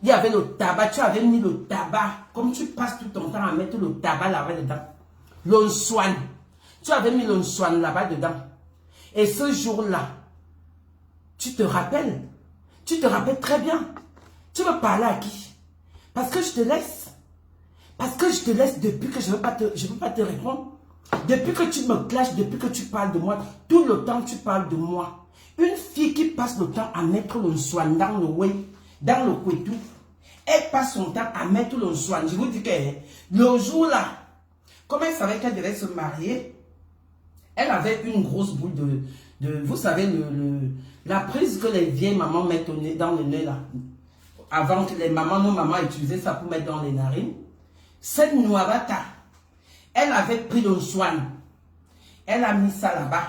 il y avait le tabac, tu avais mis le tabac, comme tu passes tout ton temps à mettre le tabac là-bas dedans. L'onswan. Tu avais mis l'onswan là-bas dedans. Et ce jour-là, tu te rappelles très bien. Tu veux parler à qui? Parce que je te laisse. Parce que je te laisse depuis que je ne veux pas te répondre. Depuis que tu me clashes, depuis que tu parles de moi, tout le temps tu parles de moi. Une fille qui passe le temps à mettre le soin dans le way, dans le kouetou, elle passe son temps à mettre le soin. Je vous dis que le jour-là, comme elle savait qu'elle devait se marier, elle avait une grosse boule de vous savez, la prise que les vieilles mamans mettent au nez, dans le nez là. Avant que nos mamans utilisaient ça pour mettre dans les narines. Cette Noirata, elle avait pris le soin. Elle a mis ça là-bas.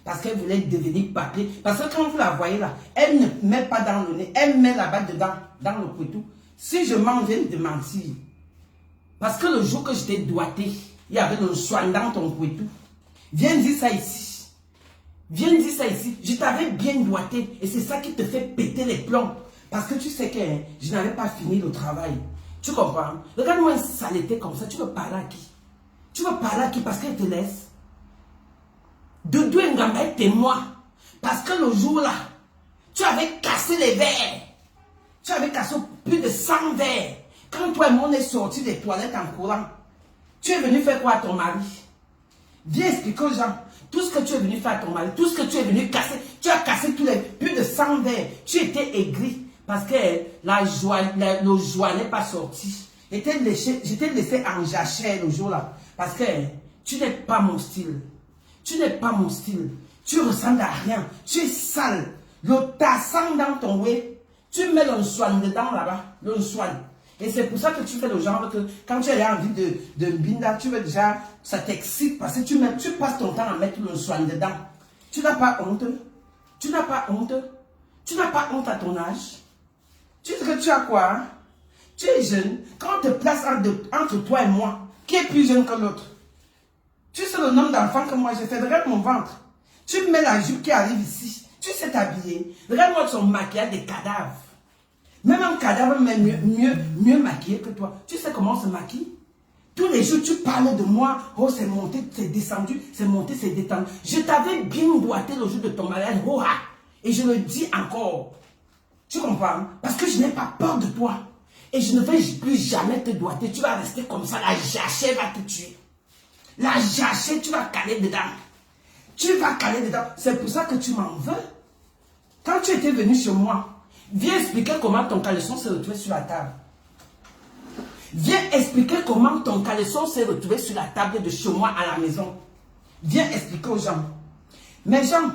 Parce qu'elle voulait devenir papier. Parce que quand vous la voyez là, elle ne met pas dans le nez. Elle met là-bas dedans, dans le couteau. Si je mens, viens de mentir. Parce que le jour que je t'ai doigté, il y avait le soin dans ton couteau. Viens dire ça ici. Viens dire ça ici. Je t'avais bien doigté. Et c'est ça qui te fait péter les plombs. Parce que tu sais que je n'avais pas fini le travail. Tu comprends? Regarde-moi une saleté comme ça. Tu veux parler à qui? Tu veux parler à qui? Parce qu'elle te laisse. Doudou Ngamba est témoin. Parce que le jour-là, tu avais cassé les verres. Tu avais cassé plus de 100 verres. Quand toi et moi on est sortis des toilettes en courant, tu es venu faire quoi à ton mari? Viens expliquer aux gens. Tout ce que tu es venu faire à ton mari, tout ce que tu es venu casser, tu as cassé plus de 100 verres. Tu étais aigri. Parce que le joie n'est pas sorti. Je t'ai laissé en jachère le jour-là. Parce que tu n'es pas mon style. Tu n'es pas mon style. Tu ressembles à rien. Tu es sale. Le tassan dans ton way. Tu mets le soin dedans là-bas. Le soin. Et c'est pour ça que tu fais le genre que quand tu as envie de binda, tu veux déjà, ça t'excite. Parce que tu passes ton temps à mettre le soin dedans. Tu n'as pas honte. Tu n'as pas honte. Tu n'as pas honte à ton âge. Tu sais que tu as quoi? Hein? Tu es jeune. Quand on te place entre toi et moi, qui est plus jeune que l'autre? Tu sais le nombre d'enfants que moi j'ai fait. Regarde mon ventre. Tu mets la jupe qui arrive ici. Tu sais t'habiller. Regarde-moi son maquillage des cadavres. Même un cadavre mieux maquillé que toi. Tu sais comment on se maquille? Tous les jours, tu parles de moi. Oh, c'est monté, c'est descendu. C'est monté, c'est détendu. Je t'avais bien doigté le jour de ton mariage. Oh, ah. Et je le dis encore. Tu comprends? Parce que je n'ai pas peur de toi. Et je ne vais plus jamais te doigter. Tu vas rester comme ça. La jachère va te tuer. La jachère, tu vas caler dedans. Tu vas caler dedans. C'est pour ça que tu m'en veux. Quand tu étais venu chez moi, viens expliquer comment ton caleçon s'est retrouvé sur la table. Viens expliquer comment ton caleçon s'est retrouvé sur la table de chez moi à la maison. Viens expliquer aux gens. Mes gens,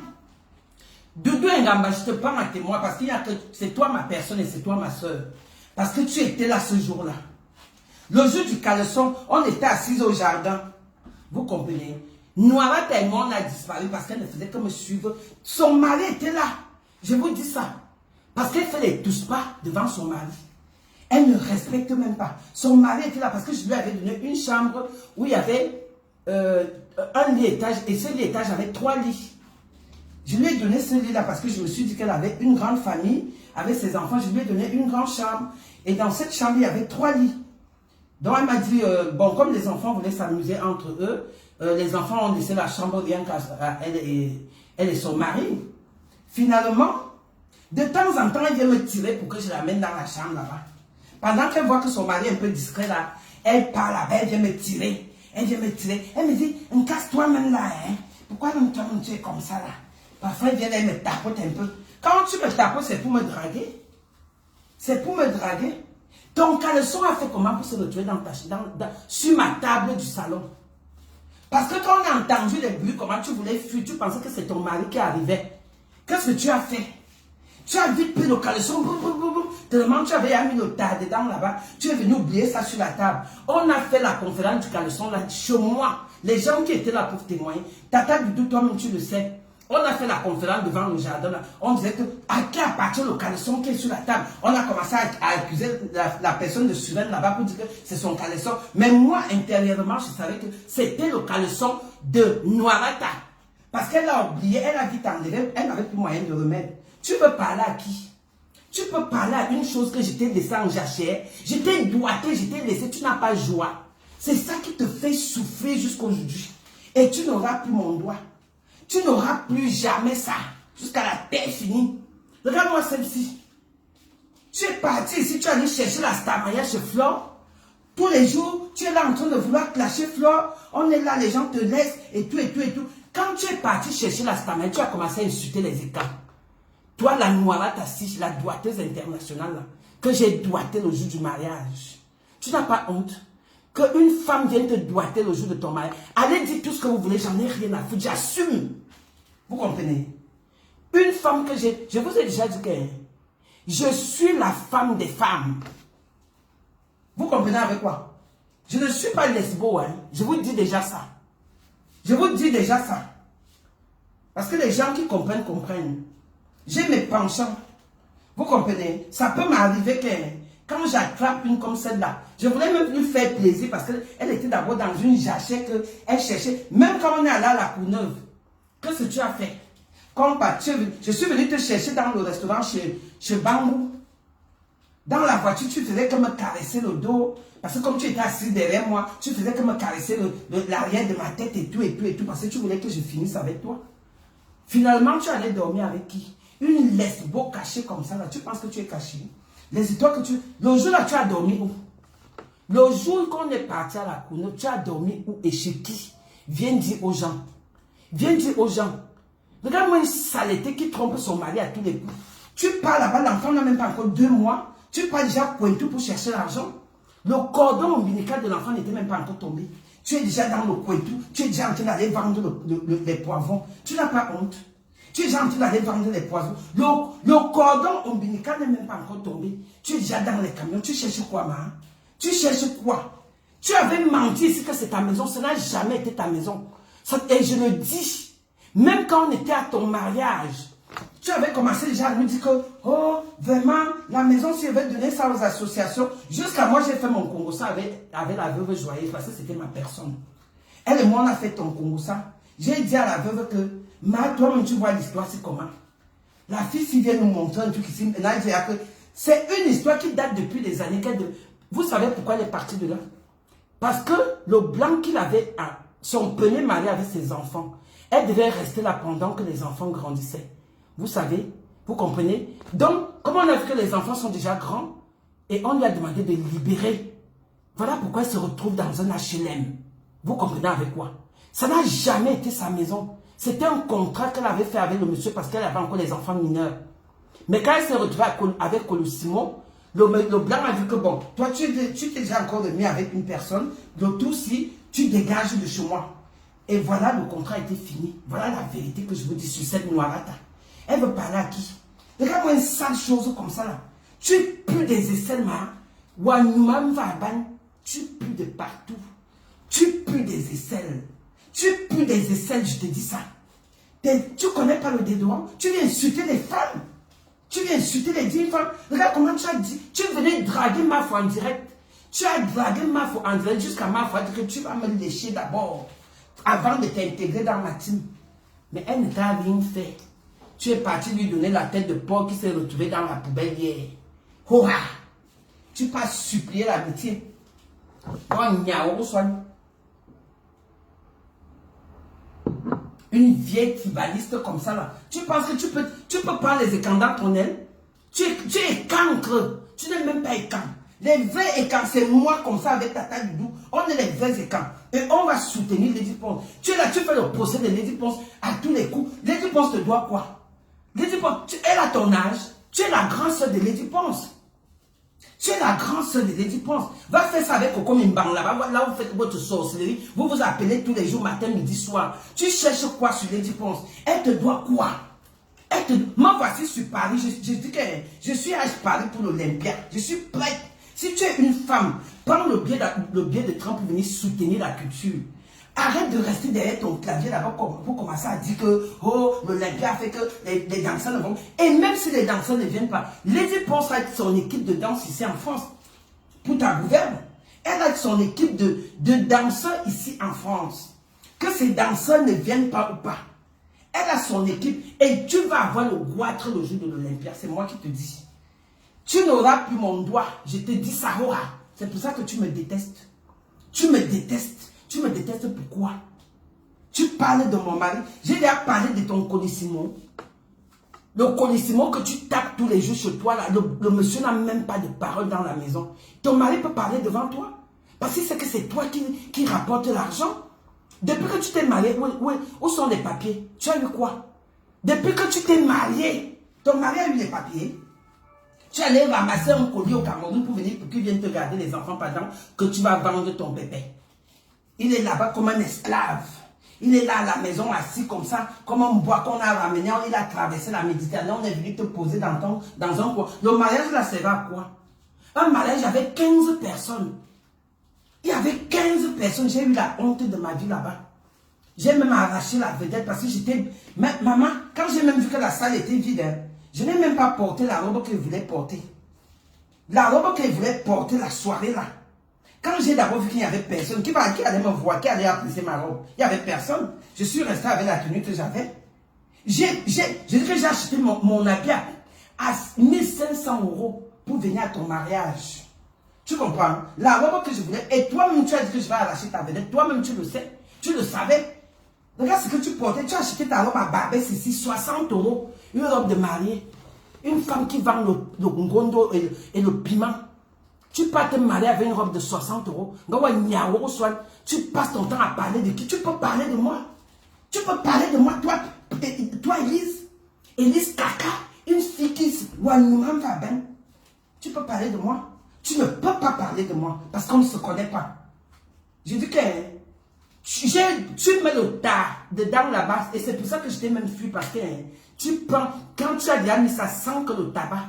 Doudou Ngamba, je te prends à témoin parce qu'il y a que c'est toi ma personne et c'est toi ma soeur. Parce que tu étais là ce jour-là. Le jour du caleçon, on était assis au jardin. Vous comprenez? Noirata et moi, on a disparu parce qu'elle ne faisait que me suivre. Son mari était là. Je vous dis ça. Parce qu'elle fait les tous pas devant son mari. Elle ne respecte même pas. Son mari était là parce que je lui avais donné une chambre où il y avait un lit étage. Et ce lit étage avait 3 lits. Je lui ai donné ce lit-là parce que je me suis dit qu'elle avait une grande famille avec ses enfants. Je lui ai donné une grande chambre. Et dans cette chambre, il y avait 3 lits. Donc elle m'a dit, bon, comme les enfants voulaient s'amuser entre eux, les enfants ont laissé la chambre rien qu'à elle et son mari. Finalement, de temps en temps, elle vient me tirer pour que je l'amène dans la chambre là-bas. Pendant qu'elle voit que son mari est un peu discret là, elle part là-bas, elle vient me tirer. Elle vient me tirer. Elle me dit, casse-toi même là, hein. Pourquoi toi-même tu es comme ça là? Parfois, elle vient, elle me tapote un peu. Quand tu me tapotes, c'est pour me draguer. C'est pour me draguer. Ton caleçon a fait comment pour se retrouver sur ma table du salon? Parce que quand on a entendu les bruits, comment tu voulais fuir, tu pensais que c'est ton mari qui arrivait. Qu'est-ce que tu as fait? Tu as vite pris le caleçon, tellement tu avais mis le tas dedans là-bas, tu es venu oublier ça sur la table. On a fait la conférence du caleçon là, chez moi. Les gens qui étaient là pour témoigner, Tata Doudou, toi-même tu le sais. On a fait la conférence devant le jardin là. On disait que à qui appartient le caleçon qui est sur la table. On a commencé à accuser la personne de Suren là-bas pour dire que c'est son caleçon. Mais moi, intérieurement, je savais que c'était le caleçon de Noirata. Parce qu'elle a oublié, elle a dit t'enlever, elle n'avait plus moyen de remettre. Tu veux parler à qui? Tu peux parler à une chose que je t'ai laissé en jachère. Je t'ai doigté, je t'ai laissé, tu n'as pas joie. C'est ça qui te fait souffrir jusqu'aujourd'hui. Et tu n'auras plus mon doigt. Tu n'auras plus jamais ça. Jusqu'à la terre finie. Regarde-moi celle-ci. Tu es parti ici, tu es allé chercher la Starmania chez Flore. Tous les jours, tu es là en train de vouloir clasher Flore. On est là, les gens te laissent et tout, et tout, et tout. Quand tu es parti chercher la Starmania, tu as commencé à insulter les écarts. Toi, la noirate assise, la doigteuse internationale, là, que j'ai doigté le jour du mariage. Tu n'as pas honte qu'une femme vienne te doigter le jour de ton mariage. Allez dire tout ce que vous voulez, j'en ai rien à foutre, j'assume. Vous comprenez? Une femme que j'ai... Je vous ai déjà dit que je suis la femme des femmes. Vous comprenez avec quoi? Je ne suis pas lesbo, hein. Je vous dis déjà ça. Je vous dis déjà ça. Parce que les gens qui comprennent, comprennent. J'ai mes penchants. Vous comprenez? Ça peut m'arriver que quand j'attrape une comme celle-là, je voulais même lui faire plaisir parce qu'elle était d'abord dans une jachère qu'elle cherchait. Même quand on est allé à la Courneuve, qu'est-ce que tu as fait? Je suis venu te chercher dans le restaurant chez Bambou. Dans la voiture, tu faisais que me caresser le dos. Parce que comme tu étais assis derrière moi, tu faisais que me caresser l'arrière de ma tête et tout, et tout, et tout. Parce que tu voulais que je finisse avec toi. Finalement, tu allais dormir avec qui? Une lesbo cachée comme ça, là. Tu penses que tu es caché? Les histoires que tu... Le jour là, tu as dormi où? Le jour qu'on est parti à la Courneuve, tu as dormi où et chez qui? Viens dire aux gens. Viens dire aux gens. Regarde-moi une saleté qui trompe son mari à tous les coups. Tu pars là-bas, l'enfant n'a même pas encore 2 mois. Tu pars déjà Pointou pour chercher l'argent. Le cordon ombilical de l'enfant n'était même pas encore tombé. Tu es déjà dans le Pointou. Tu es déjà en train d'aller vendre les poivrons. Tu n'as pas honte. Tu es déjà en train d'aller vendre les poivrons. Le cordon ombilical n'est même pas encore tombé. Tu es déjà dans les camions. Tu cherches quoi, ma? Tu cherches quoi? Tu avais menti ici que c'est ta maison. Ça n'a jamais été ta maison. Et je le dis. Même quand on était à ton mariage, tu avais commencé déjà à nous dire que, oh, vraiment, la maison, si elle veut donner ça aux associations, jusqu'à moi, j'ai fait mon Congossa avec la veuve joyeuse, parce que c'était ma personne. Elle et moi, on a fait ton Congossa. J'ai dit à la veuve que, toi-même, tu vois l'histoire, c'est comment? La fille, s'il vient nous montrer un truc ici, c'est une histoire qui date depuis des années. Vous savez pourquoi elle est partie de là? Parce que le blanc qu'il avait, son premier mari avec ses enfants, elle devait rester là pendant que les enfants grandissaient. Vous savez, vous comprenez? Donc, comme on a vu que les enfants sont déjà grands, et on lui a demandé de libérer. Voilà pourquoi elle se retrouve dans un HLM. Vous comprenez avec quoi? Ça n'a jamais été sa maison. C'était un contrat qu'elle avait fait avec le monsieur parce qu'elle avait encore les enfants mineurs. Mais quand elle s'est retrouvée avec Colossimo, le blanc a vu que bon, toi tu t'es déjà encore remis avec une personne, le tout si tu dégages de chez moi. Et voilà, le contrat était fini. Voilà la vérité que je vous dis sur cette noirata. Elle veut parler à qui? Regarde-moi une sale chose comme ça là. Tu pues des aisselles, ma. Tu pues de partout. Tu pues des aisselles. Tu pues des aisselles, je te dis ça. Tu connais pas le dédouan? Tu viens insulter les femmes. Tu viens insulter les 10 femmes. Regarde comment tu as dit. Tu venais draguer ma foi en direct. Tu as dragué ma foi en direct jusqu'à ma foi que tu vas me lécher d'abord. Avant de t'intégrer dans ma team. Mais elle ne t'a rien fait. Tu es parti lui donner la tête de porc qui s'est retrouvée dans la poubelle hier. Hora! Tu peux supplier l'amitié. Une vieille tribaliste comme ça là. Tu penses que tu peux prendre les écans dans ton aile? Tu es cancre. Tu n'es même pas écan. Les vrais écans, c'est moi comme ça avec Tata Doudou. On est les vrais écans. Et on va soutenir Lady Ponce. Tu es là, tu fais le procès de Lady Ponce à tous les coups. Lady Ponce te doit quoi? Lady Ponce, elle a ton âge. Tu es la grande soeur de Lady Ponce. Tu es la grande soeur de Lady Ponce. Va faire ça avec Coco Mimbang là-bas. Là, vous faites votre sorcellerie. Vous vous appelez tous les jours, matin, midi, soir. Tu cherches quoi sur Lady Ponce? Elle te doit quoi? Moi, voici sur Paris. Je dis que je suis à Paris pour l'Olympia. Je suis prête. Si tu es une femme, prends le biais de Trump pour venir soutenir la culture. Arrête de rester derrière ton clavier là-bas pour commencer à dire que oh, l'Olympia fait que les danseurs ne vont. Et même si les danseurs ne viennent pas, Lady Ponce a son équipe de danse ici en France. Pour ta gouverne, elle a son équipe de danseurs ici en France. Que ces danseurs ne viennent pas ou pas. Elle a son équipe et tu vas avoir le goitre le jour de l'Olympia. C'est moi qui te dis. Tu n'auras plus mon doigt. Je te dis ça, Hora. C'est pour ça que tu me détestes. Tu me détestes. Tu me détestes pourquoi? Tu parles de mon mari. J'ai déjà parlé de ton Colissimo. Le Colissimo que tu tapes tous les jours sur toi, là, le monsieur n'a même pas de parole dans la maison. Ton mari peut parler devant toi. Parce que c'est toi qui rapporte l'argent. Depuis que tu t'es marié, où sont les papiers? Tu as eu quoi? Depuis que tu t'es marié, ton mari a eu les papiers. Tu allais ramasser un colis au Cameroun pour venir, pour qu'il vienne te garder les enfants pendant que tu vas vendre ton bébé. Il est là-bas comme un esclave. Il est là à la maison assis comme ça, comme un bois qu'on a ramené. Il a traversé la Méditerranée. On est venu te poser dans un coin. Le mariage là, c'est à quoi? Un mariage avec 15 personnes. Il y avait 15 personnes. J'ai eu la honte de ma vie là-bas. J'ai même arraché la vedette parce que j'étais... Maman, quand j'ai même vu que la salle était vide, hein, je n'ai même pas porté la robe qu'elle voulait porter. La robe qu'elle voulait porter la soirée là. Quand j'ai d'abord vu qu'il n'y avait personne, qui allait me voir, qui allait apprécier ma robe, il n'y avait personne. Je suis resté avec la tenue que j'avais. Je dis que j'ai acheté mon habit à 1500 € pour venir à ton mariage. Tu comprends? La robe que je voulais, et toi-même tu as dit que je vais arracher ta vedette, toi-même tu le sais, tu le savais. Regarde ce que tu portais, tu as acheté ta robe à Barbès ici, 60 €, une robe de mariée. Une femme qui vend le ngondo et le piment. Tu pars te marier avec une robe de 60 €. Tu passes ton temps à parler de qui? Tu peux parler de moi. Tu peux parler de moi, toi Elise. Elise Kaka, une fille qui va bien. Tu peux parler de moi. Tu ne peux pas parler de moi parce qu'on ne se connaît pas. Je dis que tu mets le tas dedans là-bas et c'est pour ça que je t'ai même fui parce que tu prends, quand tu as déjà mis, ça sent que le tabac.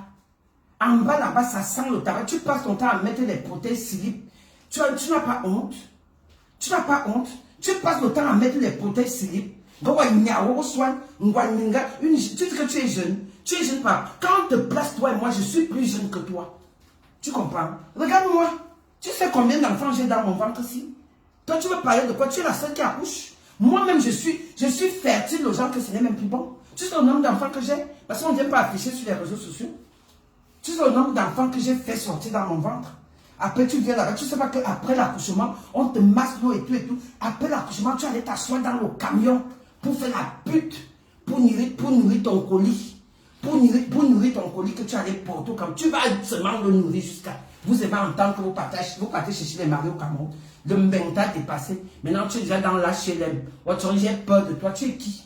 En bas là-bas, ça sent le tabac. Tu passes ton temps à mettre les prothèses slip. Tu n'as pas honte. Tu n'as pas honte. Tu passes le temps à mettre les prothèses slip. Tu dis que tu es jeune. Tu es jeune pas. Quand on te place, toi et moi, je suis plus jeune que toi. Tu comprends? Regarde-moi. Tu sais combien d'enfants j'ai dans mon ventre ici? Toi, tu veux parler de quoi? Tu es la seule qui accouche. Moi-même, je suis fertile aux gens que ce n'est même plus bon. Tu sais le nombre d'enfants que j'ai? Parce qu'on ne vient pas afficher sur les réseaux sociaux. Tu sais le nombre d'enfants que j'ai fait sortir dans mon ventre. Après, tu viens là-bas. Tu ne sais pas qu'après l'accouchement, on te masse l'eau et tout et tout. Après l'accouchement, tu allais t'asseoir dans le camion pour faire la pute, pour nourrir ton colis. Pour nourrir ton colis que tu allais porter au Cameroun. Tu vas seulement le nourrir jusqu'à... Vous aimez entendre que vous partez chercher les maris au Cameroun. Le mental est passé. Maintenant, tu es déjà dans l'HLM. J'ai peur de toi. Tu es qui?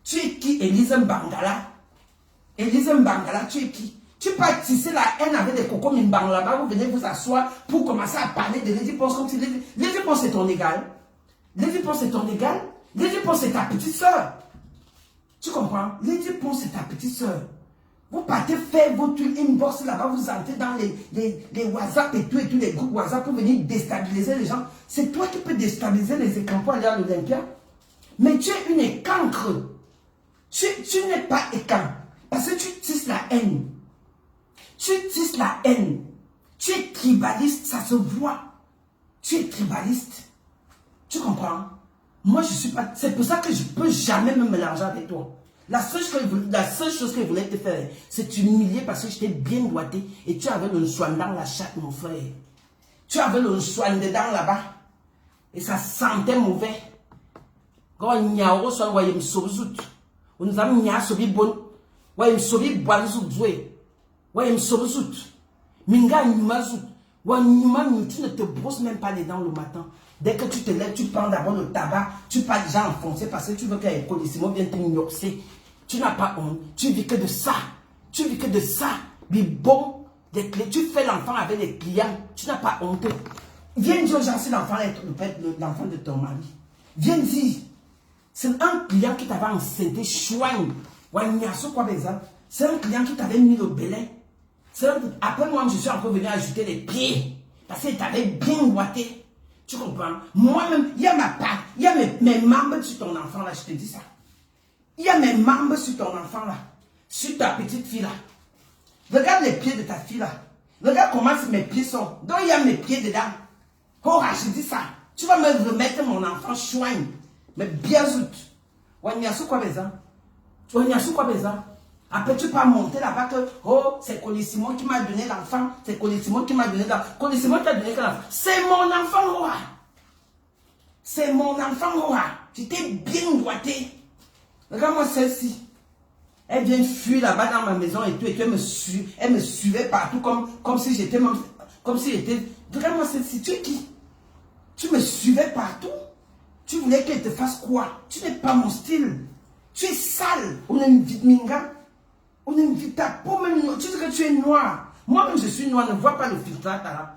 Tu es qui, Elise Mbangala? Elise Mbangala, tu es qui? Tu peux tisser la haine avec des cocos Mimbang là-bas, vous venez vous asseoir pour commencer à parler de Lady Ponce comme si Lady Ponce c'est ton égal. Lady Ponce c'est ton égal. Lady Ponce c'est ta petite soeur. Tu comprends? Lady Ponce c'est ta petite soeur. Vous partez faire votre inbox là-bas, vous entrez dans les WhatsApp et tout, les groupes WhatsApp pour venir déstabiliser les gens. C'est toi qui peux déstabiliser les écrans pour aller à l'Olympia. Mais tu es une écancre. Tu n'es pas écan. Parce que tu tisses la haine. Tu tisses la haine. Tu es tribaliste, ça se voit. Tu es tribaliste. Tu comprends? Moi, je suis pas... C'est pour ça que je ne peux jamais me mélanger avec toi. La seule chose que je voulais te faire, c'est t'humilier parce que j'étais bien boité et tu avais le soin dans la chatte, mon frère. Tu avais le soin dedans là-bas. Et ça sentait mauvais. Quand on y a un soin, on me sauve. On a mis un sobi bon. On me sauve boire jouer. Ouais, me sauve. Minga nyumazu. Ouais, tu ne te brosses même pas les dents le matin. Dès que tu te lèves, tu prends d'abord le tabac. Tu pars déjà enfoncé parce que tu veux qu'un Colissimo vienne te mioxer. Tu n'as pas honte. Tu vis que de ça. Tu vis que de ça. Mais bon, des clés. Tu fais l'enfant avec les clients. Tu n'as pas honte. Viens dire aux gens si l'enfant est l'enfant de ton mari. Viens dire. C'est un client qui t'avait enceinté, chouin. Ouais, quoi, c'est un client qui t'avait mis le belin. Après moi, je suis encore venu ajouter les pieds. Parce qu'il t'avait bien boité. Tu comprends? Moi-même, il y a ma part, il y a mes membres sur ton enfant là, je te dis ça. Il y a mes membres sur ton enfant là. Sur ta petite fille là. Regarde les pieds de ta fille là. Regarde comment mes pieds sont. Donc il y a mes pieds dedans. Oh, je dis ça. Tu vas me remettre mon enfant chouin. Mais bien zout. Wanyasu quoi besoin? Tu wanyasu quoi besoin? Après, tu peux monter là-bas que, oh, c'est Colissimo qui m'a donné l'enfant. C'est Colissimo qui m'a donné l'enfant. Colissimo qui a donné l'enfant. C'est mon enfant, roi. C'est mon enfant, roi. J'étais bien doigté. Regarde-moi celle-ci. Elle vient fuir là-bas dans ma maison et tout. Et elle me suivait partout comme si j'étais... Comme si j'étais... Regarde-moi celle-ci. Tu es qui? Tu me suivais partout. Tu voulais qu'elle te fasse quoi? Tu n'es pas mon style. Tu es sale. On invite Minga. On invite ta peau même. Tu dis que tu es noir. Moi-même, je suis noir. Ne vois pas le filtre là.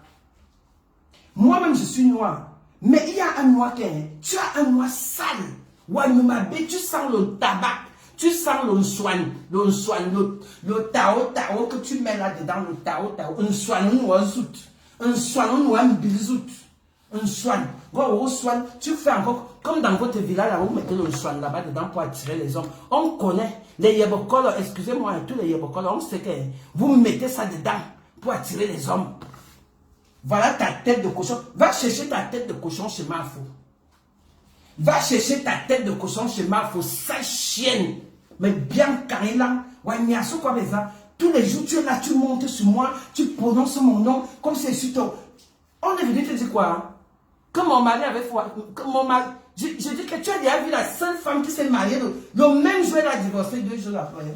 Moi-même, je suis noir. Mais il y a un noir qui est. Tu as un noir sale. Wanyumabe, tu sens le tabac. Tu sens le soin. Le tao que tu mets là-dedans. Le tao. Un soin, un noir zout. Un soin, un noir bilzout. Un soin. Tu fais encore, comme dans votre village, là, vous mettez le soin là-bas dedans pour attirer les hommes. On connaît les yebokolos, excusez-moi, tous les yebokolos, on sait que vous mettez ça dedans pour attirer les hommes. Voilà ta tête de cochon. Va chercher ta tête de cochon chez Mafo. Va chercher ta tête de cochon chez Mafo, sa chienne. Mais bien carré là, tous les jours tu es là, tu montes sur moi, tu prononces mon nom comme c'est sur toi. On est venu te dire quoi? Que mon mari avait foi. Je dis que tu as déjà vu la seule femme qui s'est mariée le même jour, elle a divorcé 2 jours après.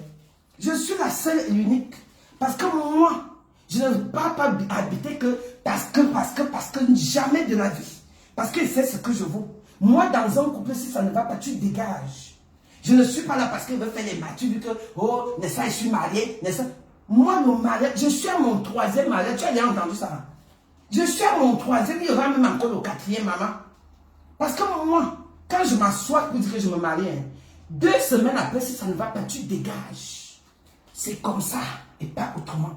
Je suis la seule et l'unique. Parce que moi, je ne veux pas habiter que parce que jamais de la vie. Parce que c'est ce que je vaux. Moi, dans un couple, si ça ne va pas, tu dégages. Je ne suis pas là parce qu'il veut faire les matures, vu que, oh, n'est-ce pas, je suis mariée, n'est-ce pas. Moi, le mariage, je suis à mon 3e mariage. Tu as déjà entendu ça? Je suis à mon 3e, il y aura même encore le 4e, maman. Parce que moi, quand je m'assois pour dire que je me marie, 2 semaines après, si ça ne va pas, tu dégages. C'est comme ça et pas autrement.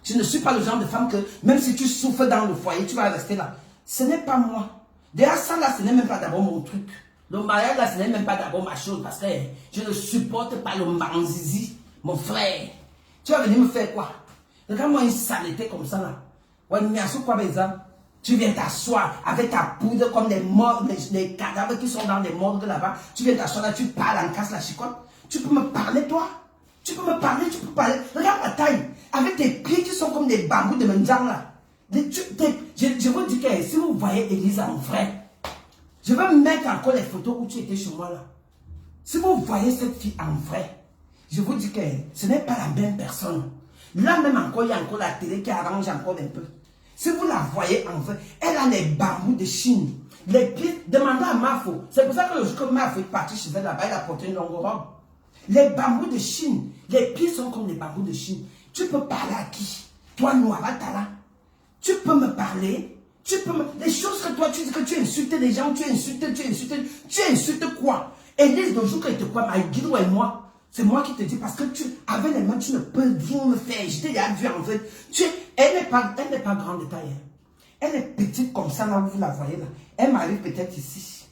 Je ne suis pas le genre de femme que, même si tu souffres dans le foyer, tu vas rester là. Ce n'est pas moi. Déjà, ça là, ce n'est même pas d'abord mon truc. Le mariage là, ce n'est même pas d'abord ma chose. Parce que je ne supporte pas le manzizi, mon frère. Tu vas venir me faire quoi? Regarde-moi une saleté comme ça là. Tu viens t'asseoir avec ta poudre comme les cadavres qui sont dans les morgues là-bas. Tu viens t'asseoir là, tu parles en casse la chicotte. Tu peux me parler toi? Tu peux me parler, tu peux parler. Regarde ma taille. Avec tes pieds qui sont comme des bambous de Menjang là. Je vous dis que si vous voyez Elisa mon frère, je vais mettre encore les photos où tu étais chez moi là. Si vous voyez cette fille en vrai, je vous dis que ce n'est pas la même personne. Là même encore, il y a encore la télé qui arrange encore un peu. Si vous la voyez en vrai, elle a les bambous de Chine. Les pieds, demandez à Mafo. C'est pour ça que le jour que Mafo est parti chez elle là-bas, elle a porté une longue robe. Les bambous de Chine, les pieds sont comme les bambous de Chine. Tu peux parler à qui? Toi, Noaratala. Tu peux me parler. Tu peux me... Les choses que toi, tu dis que tu insultes les gens, tu insultes quoi? Élise, le jour qu'elle te croit, Maïguirou et moi, c'est moi qui te dis, parce que avec les mains, tu ne peux rien me faire. Je t'ai déjà vu en fait. Elle n'est pas grande de taille. Elle est petite comme ça, là où vous la voyez là. Elle m'arrive peut-être ici.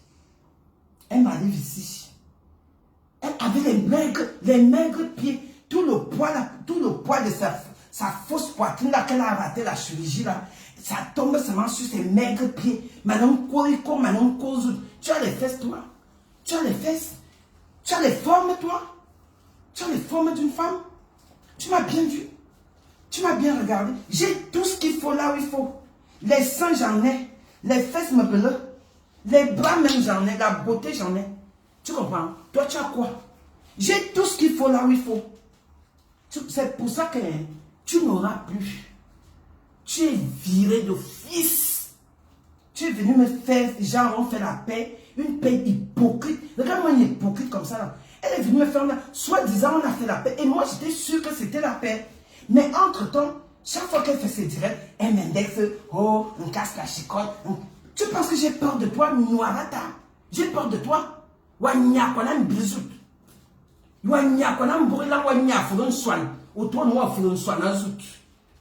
Elle m'arrive ici. Elle avait les maigres pieds. Tout le poids de sa fausse poitrine là, qu'elle a raté la chirurgie là. Ça tombe seulement sur ses maigres pieds. Maintenant, tu as les fesses, toi. Tu as les fesses. Tu as les formes, toi. Tu as les formes d'une femme. Tu m'as bien vu. Tu m'as bien regardé. J'ai tout ce qu'il faut là où il faut. Les seins, j'en ai. Les fesses me pelent. Les bras même, j'en ai. La beauté, j'en ai. Tu comprends? Toi, tu as quoi? J'ai tout ce qu'il faut là où il faut. C'est pour ça que tu n'auras plus. Tu es viré de fils. Tu es venu me faire, genre, on fait la paix. Une paix hypocrite. Regarde-moi une hypocrite comme ça là. Elle est venue me faire, soi-disant, on a fait la paix. Et moi, j'étais sûr que c'était la paix. Mais entre-temps, chaque fois qu'elle fait ses directs, elle m'indexe, oh, on casse la chicotte. Tu penses que j'ai peur de toi, Noirata? J'ai peur de toi? Wanya konam bizout. Wanya konam brûlant, wanya foulon soin. Autour de moi, foulon soin, un zout.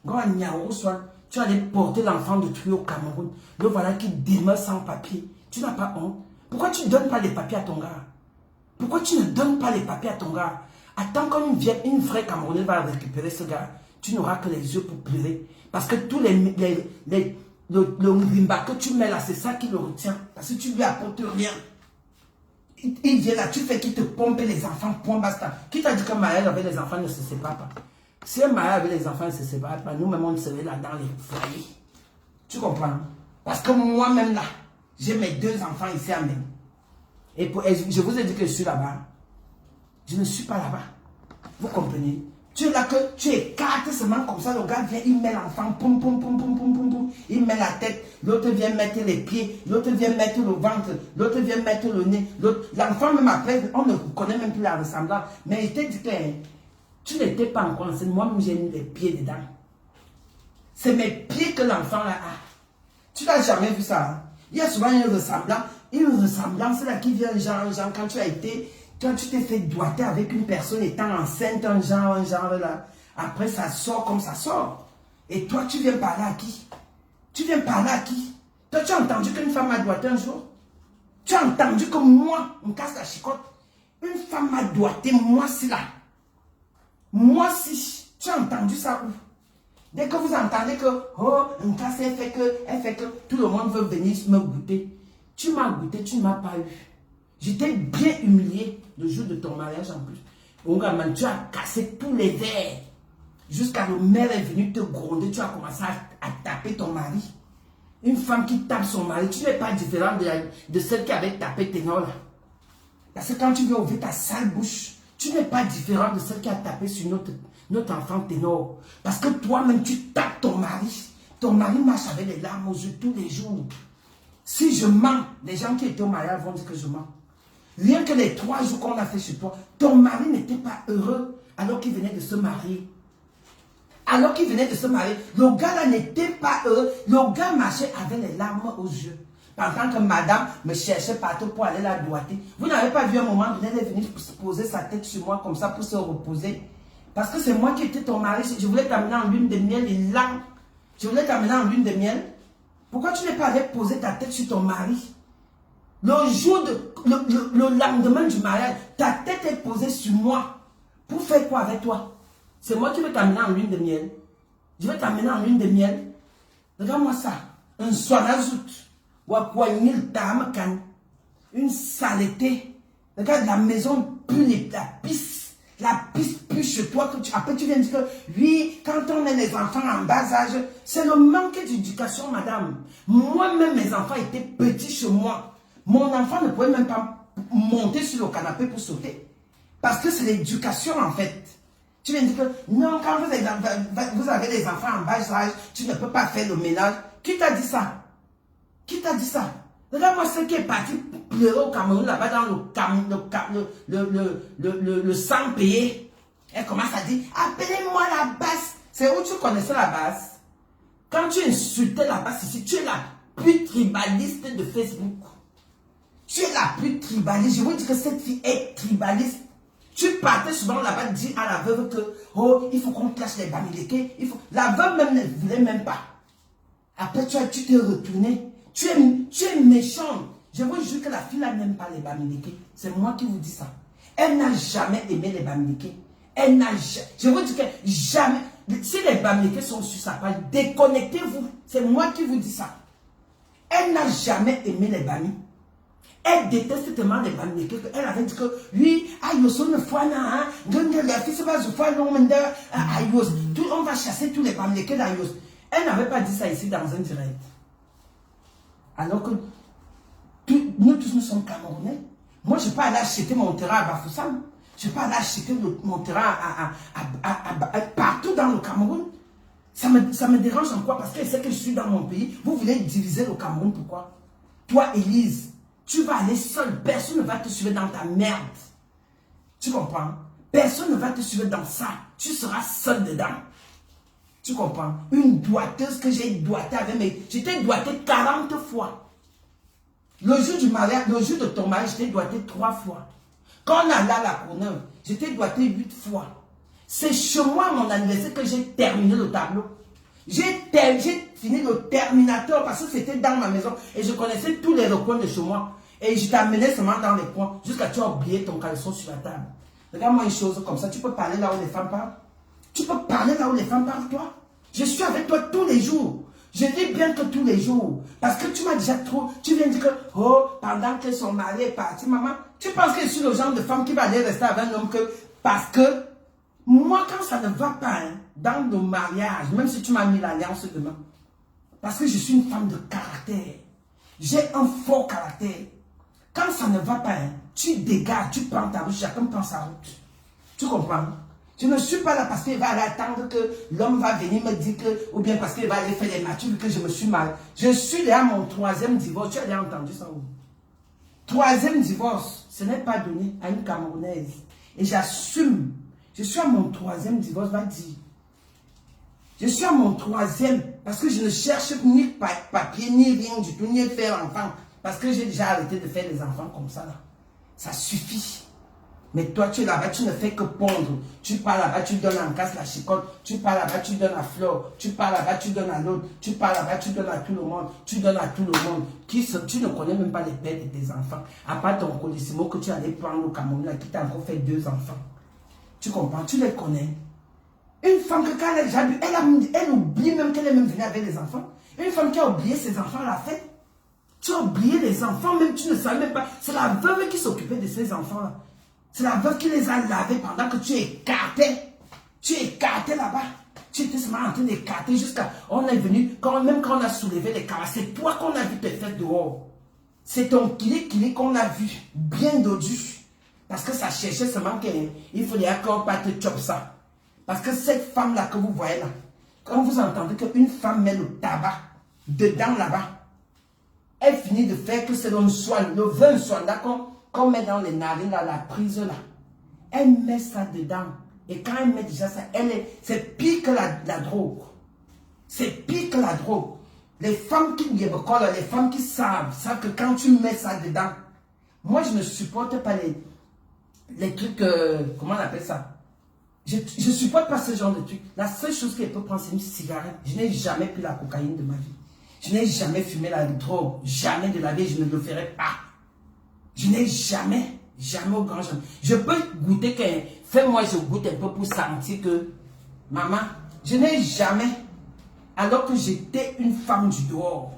Wanya soin. Tu allais porter l'enfant de tuer au Cameroun. Le voilà qui demeure sans papier. Tu n'as pas honte? Pourquoi tu ne donnes pas les papiers à ton gars? Pourquoi tu ne donnes pas les papiers à ton gars? Attends qu'une vraie Camerounaise va récupérer ce gars. Tu n'auras que les yeux pour pleurer. Parce que tous le Ngrimba que tu mets là, c'est ça qui le retient. Parce que tu lui apportes rien. il vient là, tu fais qu'il te pompe les enfants, point basta. Qui t'a dit qu'un mariage avec les enfants ne se sépare pas? Si un mariage avec les enfants ne se sépare pas, nous-mêmes on serait là dans les foyers. Tu comprends? Parce que moi-même là, j'ai mes 2 enfants ici à même. Et je vous ai dit que je suis là-bas. Je ne suis pas là-bas. Vous comprenez? Tu es là que tu écartes seulement comme ça, le gars vient, il met l'enfant, poum, poum, poum, poum, poum, poum, poum, il met la tête, l'autre vient mettre les pieds, l'autre vient mettre le ventre, l'autre vient mettre le nez, l'enfant même après, on ne connaît même plus la ressemblance. Mais il t'a dit que tu n'étais pas encore enceinte, moi-même j'ai mis les pieds dedans. C'est mes pieds que l'enfant là a. Tu n'as jamais vu ça, hein? Il y a souvent une ressemblance là qui vient, genre, quand tu as été... Quand tu t'es fait doigter avec une personne étant enceinte, un genre là, après ça sort comme ça sort. Et toi, tu viens parler à qui? Tu viens parler à qui? Toi, tu as entendu qu'une femme m'a doigté un jour? Tu as entendu que moi, on casse la chicotte? Une femme m'a doigté, moi si là. Moi si. Tu as entendu ça où? Dès que vous entendez que, oh, une casse, elle fait que tout le monde veut venir me goûter. Tu m'as goûté, tu ne m'as pas eu. J'étais bien humilié le jour de ton mariage en plus. Ongaman, tu as cassé tous les verres. Jusqu'à le maire est venu te gronder, tu as commencé à taper ton mari. Une femme qui tape son mari, tu n'es pas différent de celle qui avait tapé Ténor là. Parce que quand tu viens ouvrir ta sale bouche, tu n'es pas différent de celle qui a tapé sur notre enfant Ténor. Parce que toi-même, tu tapes ton mari. Ton mari marche avec les larmes aux yeux tous les jours. Si je mens, les gens qui étaient au mariage vont dire que je mens. Rien que les 3 jours qu'on a fait chez toi, ton mari n'était pas heureux alors qu'il venait de se marier. Alors qu'il venait de se marier, le gars là n'était pas heureux. Le gars marchait avec les larmes aux yeux. Pendant que madame me cherchait partout pour aller la doigter. Vous n'avez pas vu un moment donné, elle est venue poser sa tête sur moi comme ça pour se reposer. Parce que c'est moi qui étais ton mari. Je voulais t'amener en lune de miel et là, je voulais t'amener en lune de miel. Pourquoi tu n'es pas allé poser ta tête sur ton mari? Le jour le lendemain du mariage, ta tête est posée sur moi. Pour faire quoi avec toi? C'est moi qui vais t'amener en lune de miel. Je vais t'amener en lune de miel. Regarde-moi ça. Un soanazout. Une saleté. Regarde la maison pue, la pisse. La pisse pue chez toi. Après tu viens dire que oui, quand on est les enfants en bas âge, c'est le manque d'éducation, madame. Moi-même, mes enfants étaient petits chez moi. Mon enfant ne pouvait même pas monter sur le canapé pour sauter. Parce que c'est l'éducation en fait. Tu viens dire que non, quand vous avez des enfants en bas âge, tu ne peux pas faire le ménage. Qui t'a dit ça? Qui t'a dit ça? Regarde-moi ce qui est parti pleurer au Cameroun, là-bas dans le sang payé. Elle commence à dire, appelez-moi la basse. C'est où tu connaissais la basse? Quand tu insultais la basse ici, tu es la plus tribaliste de Facebook. Tu es la plus tribaliste. Je vous dis que cette fille est tribaliste. Tu partais souvent là-bas dire à la veuve que, oh, il faut qu'on clash les Bamileke. La veuve même ne voulait même pas. Après, tu t'es retourné. Tu es méchant. Je vous jure que la fille là n'aime pas les Bamileke. C'est moi qui vous dis ça. Elle n'a jamais aimé les Bamileke. Elle n'a jamais. Je vous dis que jamais. Si les Bamileke sont sur sa page, déconnectez-vous. C'est moi qui vous dis ça. Elle n'a jamais aimé les Bami. Elle déteste tellement les Bamileke. Elle avait dit que oui, on va chasser tous les Bamileke d'Ayos. Elle n'avait pas dit ça ici dans un direct. Alors que nous tous nous sommes Camerounais. Moi, je ne vais pas aller acheter mon terrain à Bafoussam. Je ne vais pas aller acheter mon terrain partout dans le Cameroun. Ça me dérange en quoi? Parce qu'elle sait que je suis dans mon pays. Vous voulez diviser le Cameroun, pourquoi? Toi, Élise, tu vas aller seule. Personne ne va te suivre dans ta merde. Tu comprends? Personne ne va te suivre dans ça. Tu seras seule dedans. Tu comprends? Une doigteuse que j'ai doigtée avec mes... J'étais doigtée 40 fois. Le jour du mariage, le jour de ton mariage, j'étais doigtée 3 fois. Quand on allait à la Courneuve, j'étais doigtée 8 fois. C'est chez moi, mon anniversaire, que j'ai terminé le tableau. J'ai fini le terminateur parce que c'était dans ma maison. Et je connaissais tous les recoins de chez moi. Et je t'amenais seulement dans les coins jusqu'à tu as oublié ton caleçon sur la table. Regarde-moi une chose comme ça. Tu peux parler là où les femmes parlent. Tu peux parler là où les femmes parlent, toi. Je suis avec toi tous les jours. Je dis bien que tous les jours. Parce que tu m'as déjà trop... Tu viens dire que, oh, pendant que son mari est parti, maman, tu penses que je suis le genre de femme qui va aller rester avec un homme que... Parce que, moi, quand ça ne va pas, hein, dans nos mariages, même si tu m'as mis l'alliance demain, parce que je suis une femme de caractère. J'ai un fort caractère. Quand ça ne va pas, hein, tu dégages, tu prends ta route, chacun prend sa route. Tu comprends? Je ne suis pas là parce qu'il va aller attendre que l'homme va venir me dire que, ou bien parce qu'il va aller faire les matures que je me suis mal. Je suis là à mon 3e divorce. Tu as déjà entendu ça où? 3e divorce, ce n'est pas donné à une Camerounaise. Et j'assume. Je suis à mon 3e divorce, va dire. Je suis à mon 3e parce que je ne cherche ni papier, ni rien du tout, ni faire enfant. Parce que j'ai déjà arrêté de faire les enfants comme ça là. Ça suffit. Mais toi, tu es là-bas, tu ne fais que pondre. Tu pars là-bas, tu donnes en casse la chicotte. Tu pars là-bas, tu donnes à Flore. Tu pars là-bas, tu donnes à l'autre. Tu pars là-bas, tu donnes à tout le monde. Tu donnes à tout le monde. Tu ne connais même pas les pères de tes enfants. À part ton colissimo que tu allais prendre au Cameroun, là, qui t'a encore fait 2 enfants. Tu comprends? Tu les connais. Une femme que quand elle oublie même qu'elle est même venue avec les enfants. Une femme qui a oublié ses enfants l'a fait. Tu as oublié les enfants, même tu ne savais même pas. C'est la veuve qui s'occupait de ces enfants-là. C'est la veuve qui les a lavés pendant que tu écartais. Tu écartais là-bas. Tu étais seulement en train d'écarter jusqu'à... On est venu, même quand on a soulevé les caras, c'est toi qu'on a vu te faire dehors. C'est ton kili qu'on a vu, bien dodu. Parce que ça cherchait seulement qu'il fallait qu'on pas te chope ça. Parce que cette femme-là que vous voyez là, quand vous entendez qu'une femme met le tabac dedans là-bas, elle finit de faire que c'est le soin, le vin soin là qu'on met dans les narines, là, la prise là. Elle met ça dedans. Et quand elle met déjà ça, c'est pire que la drogue. C'est pire que la drogue. Les femmes qui les femmes qui savent que quand tu mets ça dedans, moi je ne supporte pas les trucs, comment on appelle ça? Je ne supporte pas ce genre de trucs. La seule chose qu'elle peut prendre, c'est une cigarette. Je n'ai jamais pris la cocaïne de ma vie. Je n'ai jamais fumé la drogue. Jamais de la vie, je ne le ferai pas. Je n'ai jamais au grand jamais. Je peux goûter fais-moi, je goûte un peu pour sentir que, maman, je n'ai jamais, alors que j'étais une femme du dehors.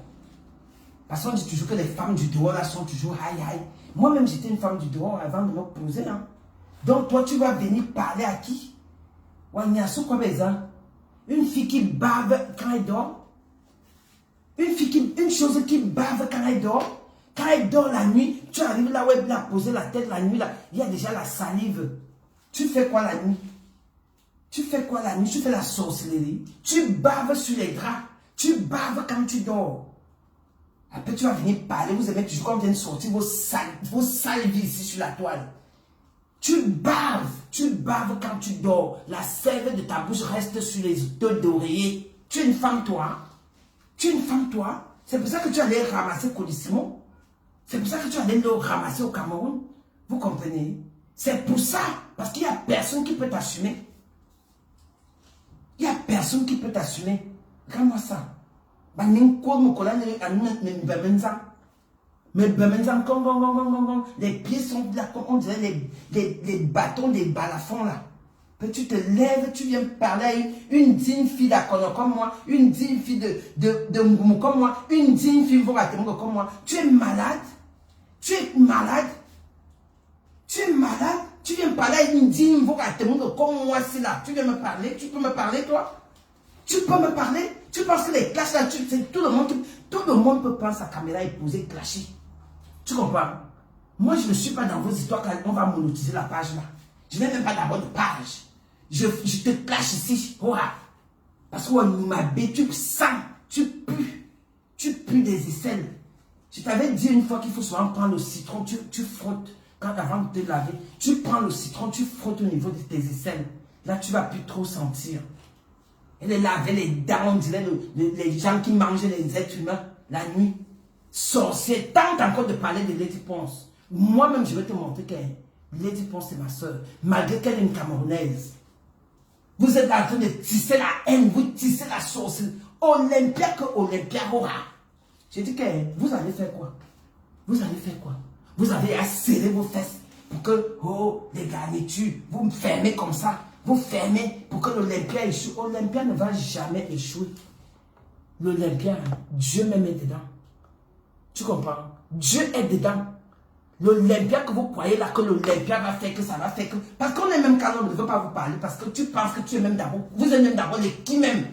Parce qu'on dit toujours que les femmes du dehors là sont toujours aïe aïe. Moi-même, j'étais une femme du dehors avant de me poser. Hein. Donc, toi, tu vas venir parler à qui? Une fille qui bave quand elle dort. Une chose qui bave quand elle dort. Quand elle dort la nuit, tu arrives là où elle a posé la tête la nuit, là, il y a déjà la salive. Tu fais quoi la nuit? Tu fais quoi la nuit? Tu fais la sorcellerie. Tu baves sur les draps. Tu baves quand tu dors. Après, tu vas venir parler. Vous aimez toujours quand vous venez sortir vos salives ici sur la toile. Tu baves quand tu dors. La sève de ta bouche reste sur les deux d'oreiller. Tu es une femme, toi. Tu es une femme, toi. C'est pour ça que tu allais ramasser Colissimo. C'est pour ça que tu allais le ramasser au Cameroun. Vous comprenez? C'est pour ça. Parce qu'il n'y a personne qui peut t'assumer. Il n'y a personne qui peut t'assumer. Regarde-moi ça. Les pieds sont là, on dirait les bâtons des balafons là. Puis tu te lèves, tu viens parler à une digne fille d'Akono comme moi, une digne fille de Moumoumou comme moi, une digne fille Voratemongo comme moi. Tu es malade. Tu es malade. Tu es malade. Tu viens parler à une digne Voratemongo comme moi, c'est là. Tu viens me parler. Tu peux me parler, toi? Tu peux me parler? Tu penses que les clashs là, tout le monde peut prendre sa caméra et poser clasher. Tu comprends? Moi, je ne suis pas dans vos histoires quand on va monétiser la page là. Je n'ai même pas d'abord de page. Je te clash ici. Parce que ma bête, tu sens, tu pues. Tu pues des aisselles. Je t'avais dit une fois qu'il faut souvent prendre le citron, tu frottes. Avant de te laver, tu prends le citron, tu frottes au niveau de tes aisselles. Là, tu ne vas plus trop sentir. Elle lavait les dents, on dirait les gens qui mangeaient les êtres humains la nuit. Sorcier, tente encore de parler de Lady Ponce. Moi-même, je vais te montrer que Lady Ponce, c'est ma soeur. Malgré qu'elle est une Camerounaise. Vous êtes en train de tisser la haine, vous tissez la sorcellerie. Olympia que Olympia aura. J'ai dit que vous allez faire quoi? Vous allez faire quoi? Vous avez à serrer vos fesses pour que, les garnitures, vous me fermez comme ça. Vous fermez pour que l'Olympia échoue. Olympia ne va jamais échouer. L'Olympia, Dieu même est dedans. Tu comprends? Dieu est dedans. L'Olympia que vous croyez là, que l'Olympia va faire, que ça va faire, que... Parce qu'on est même quand on ne veut pas vous parler, parce que tu penses que tu es même d'abord, vous êtes même d'abord les qui même.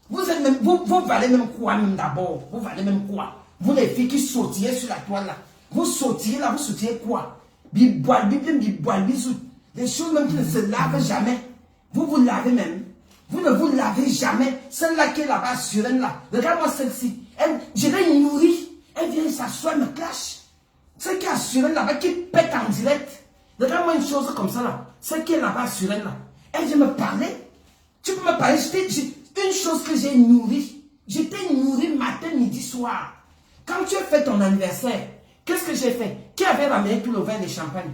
Vous êtes même, vous valez même quoi même d'abord? Vous valez même quoi? Vous les filles qui sautillez sur la toile là. Vous sautillez là, vous sautillez quoi? Biboile, bisou. Des choses même qui ne se lavent jamais. Vous vous lavez même. Vous ne vous lavez jamais. Celle-là qui est là-bas, sur elle là. Regarde-moi celle-ci. Je l'ai nourrie. Elle vient s'asseoir, me clash. Celle qui est sur elle là-bas, qui pète en direct. Regarde-moi une chose comme ça là. Celle qui est là-bas sur elle là. Elle vient me parler. Tu peux me parler. Une chose que j'ai nourrie. Je t'ai nourri matin, midi, soir. Quand tu as fait ton anniversaire, qu'est-ce que j'ai fait? Qui avait ramené tout le vin de champagne?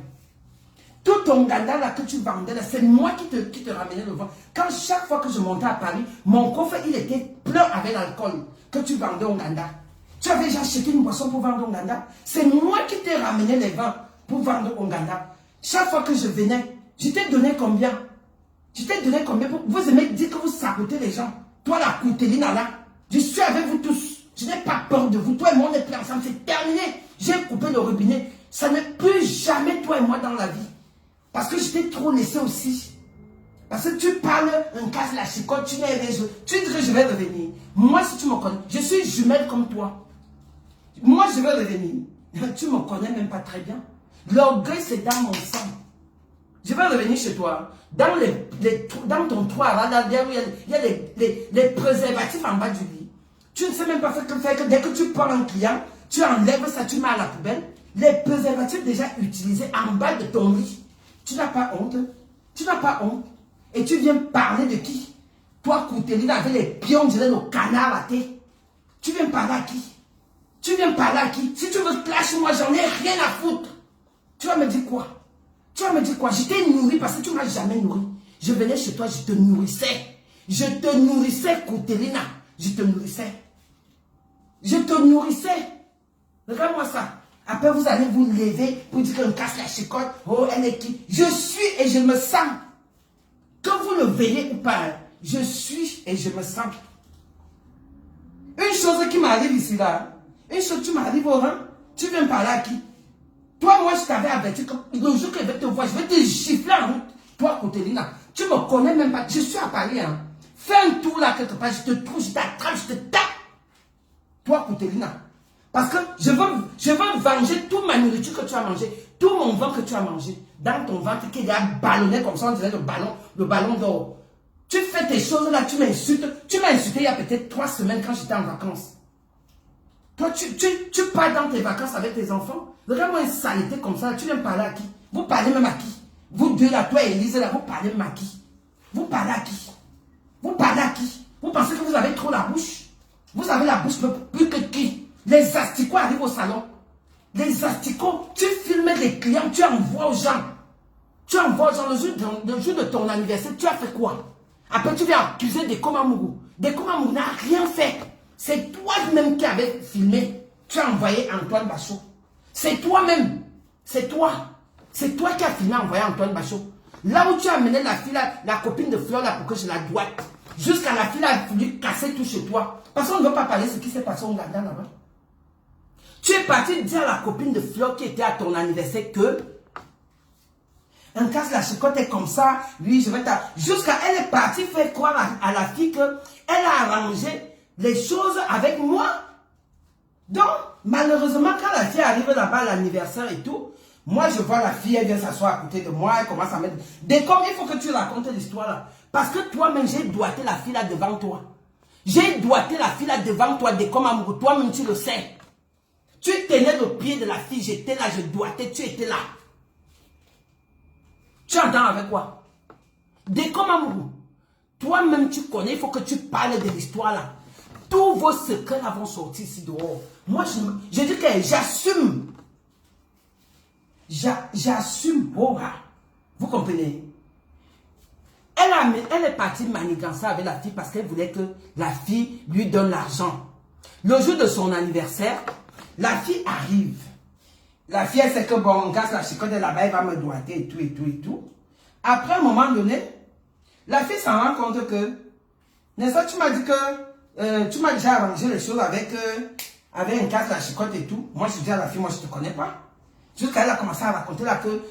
Tout ton ganda là que tu vendais là, c'est moi qui te ramenais le vin. Quand chaque fois que je montais à Paris, mon coffre il était plein avec l'alcool que tu vendais au ganda. Tu avais déjà acheté une boisson pour vendre au ganda. C'est moi qui t'ai ramené les vins pour vendre au ganda. Chaque fois que je venais, je t'ai donné combien? Je t'ai donné combien? Vous aimez dire que vous sabotez les gens. Toi la Coutelina là, je suis avec vous tous. Je n'ai pas peur de vous. Toi et moi on est plus ensemble, c'est terminé. J'ai coupé le robinet. Ça n'est plus jamais toi et moi dans la vie. Parce que je t'ai trop laissé aussi. Parce que tu parles, on casse la chicotte, tu n'es rien. Tu dis que je vais revenir. Moi, si tu me connais, je suis jumelle comme toi. Moi, je vais revenir. Tu ne me connais même pas très bien. L'orgueil, c'est dans mon sang. Je vais revenir chez toi. Dans ton toit, là, il y a les préservatifs en bas du lit. Tu ne sais même pas faire que dès que tu prends un client, tu enlèves ça, tu mets à la poubelle. Les préservatifs déjà utilisés en bas de ton lit. Tu n'as pas honte. Tu n'as pas honte. Et tu viens parler de qui? Toi, Couteline, avec les pions, on dirait nos canards à thé. Tu viens parler à qui? Tu viens parler à qui? Si tu veux clash, moi, j'en ai rien à foutre. Tu vas me dire quoi? Tu vas me dire quoi? Je t'ai nourri parce que tu ne m'as jamais nourri. Je venais chez toi, je te nourrissais. Je te nourrissais, Coutelina. Je te nourrissais. Je te nourrissais. Regarde-moi ça. Après, vous allez vous lever pour dire qu'on casse la chicotte. Oh, elle est qui? Je suis et je me sens. Que vous le veillez ou pas, je suis et je me sens. Une chose qui m'arrive ici là. Une chose qui m'arrive au rang. Tu viens parler à qui? Toi, moi, je t'avais averti que le jour que je vais te voir, je vais te gifler en route. Toi, Coutelina, tu ne me connais même pas. Je suis à Paris. Hein. Fais un tour là quelque part. Je te trouve, je t'attrape, je te tape. Toi, Coutelina. Parce que je veux venger toute ma nourriture que tu as mangé, tout mon vin que tu as mangé, dans ton ventre qui est ballonné comme ça, on dirait le ballon d'or. Tu fais tes choses là, tu m'insultes. Tu m'as insulté il y a peut-être 3 semaines quand j'étais en vacances. Toi, tu pars dans tes vacances avec tes enfants. Regarde-moi une saleté comme ça, tu viens parler à qui? Vous parlez même à qui? Vous deux là, toi et Elise là, vous parlez même à qui? Vous parlez à qui? Vous parlez à qui? Vous pensez que vous avez trop la bouche? Vous avez la bouche plus que qui? Les asticots arrivent au salon. Les asticots, tu filmes des clients, tu envoies aux gens. Tu envoies aux gens le jour de ton anniversaire, tu as fait quoi? Après, tu viens accuser des Komamougou. Des Komamougou n'a rien fait. C'est toi-même qui avais filmé. Tu as envoyé Antoine Bachot. C'est toi-même. C'est toi. C'est toi qui as filmé envoyé Antoine Bachot. Là où tu as amené la fille, la copine de Fleur, là, pour que je la doite. Jusqu'à la fille a voulu casser tout chez toi. Parce qu'on ne veut pas parler de ce qui s'est passé au Ghana là-bas. Tu es parti dire à la copine de Fleur qui était à ton anniversaire que un casse la chicotte est comme ça, lui je vais jusqu'à elle est partie faire croire à la fille que elle a arrangé les choses avec moi. Donc, malheureusement, quand la fille arrive là-bas à l'anniversaire et tout, moi je vois la fille, elle vient s'asseoir à côté de moi, elle commence à mettre... Dès comme il faut que tu racontes l'histoire là. Parce que toi-même, j'ai doigté la fille là devant toi. J'ai doigté la fille là devant toi, dès comme amoureux, toi-même tu le sais. Tu tenais le pied de la fille, j'étais là, je doigtais, tu étais là. Tu entends avec quoi? Dès comme amoureux, toi-même tu connais, il faut que tu parles de l'histoire là. Tous vos secrets là vont sortir ici dehors. Moi, je dis que j'assume. J'assume. Oh, vous comprenez? Elle est partie manigancer avec la fille parce qu'elle voulait que la fille lui donne l'argent. Le jour de son anniversaire, la fille arrive. La fille, elle sait que bon, on casse la chicotte là-bas, elle va me doigter et tout, et tout, et tout. Après, à un moment donné, la fille s'en rend compte que, n'est-ce pas, tu m'as dit que tu m'as déjà arrangé les choses avec un casse la chicotte et tout. Moi, je dis à la fille, moi, je te connais pas. Jusqu'à elle a commencé à raconter là que,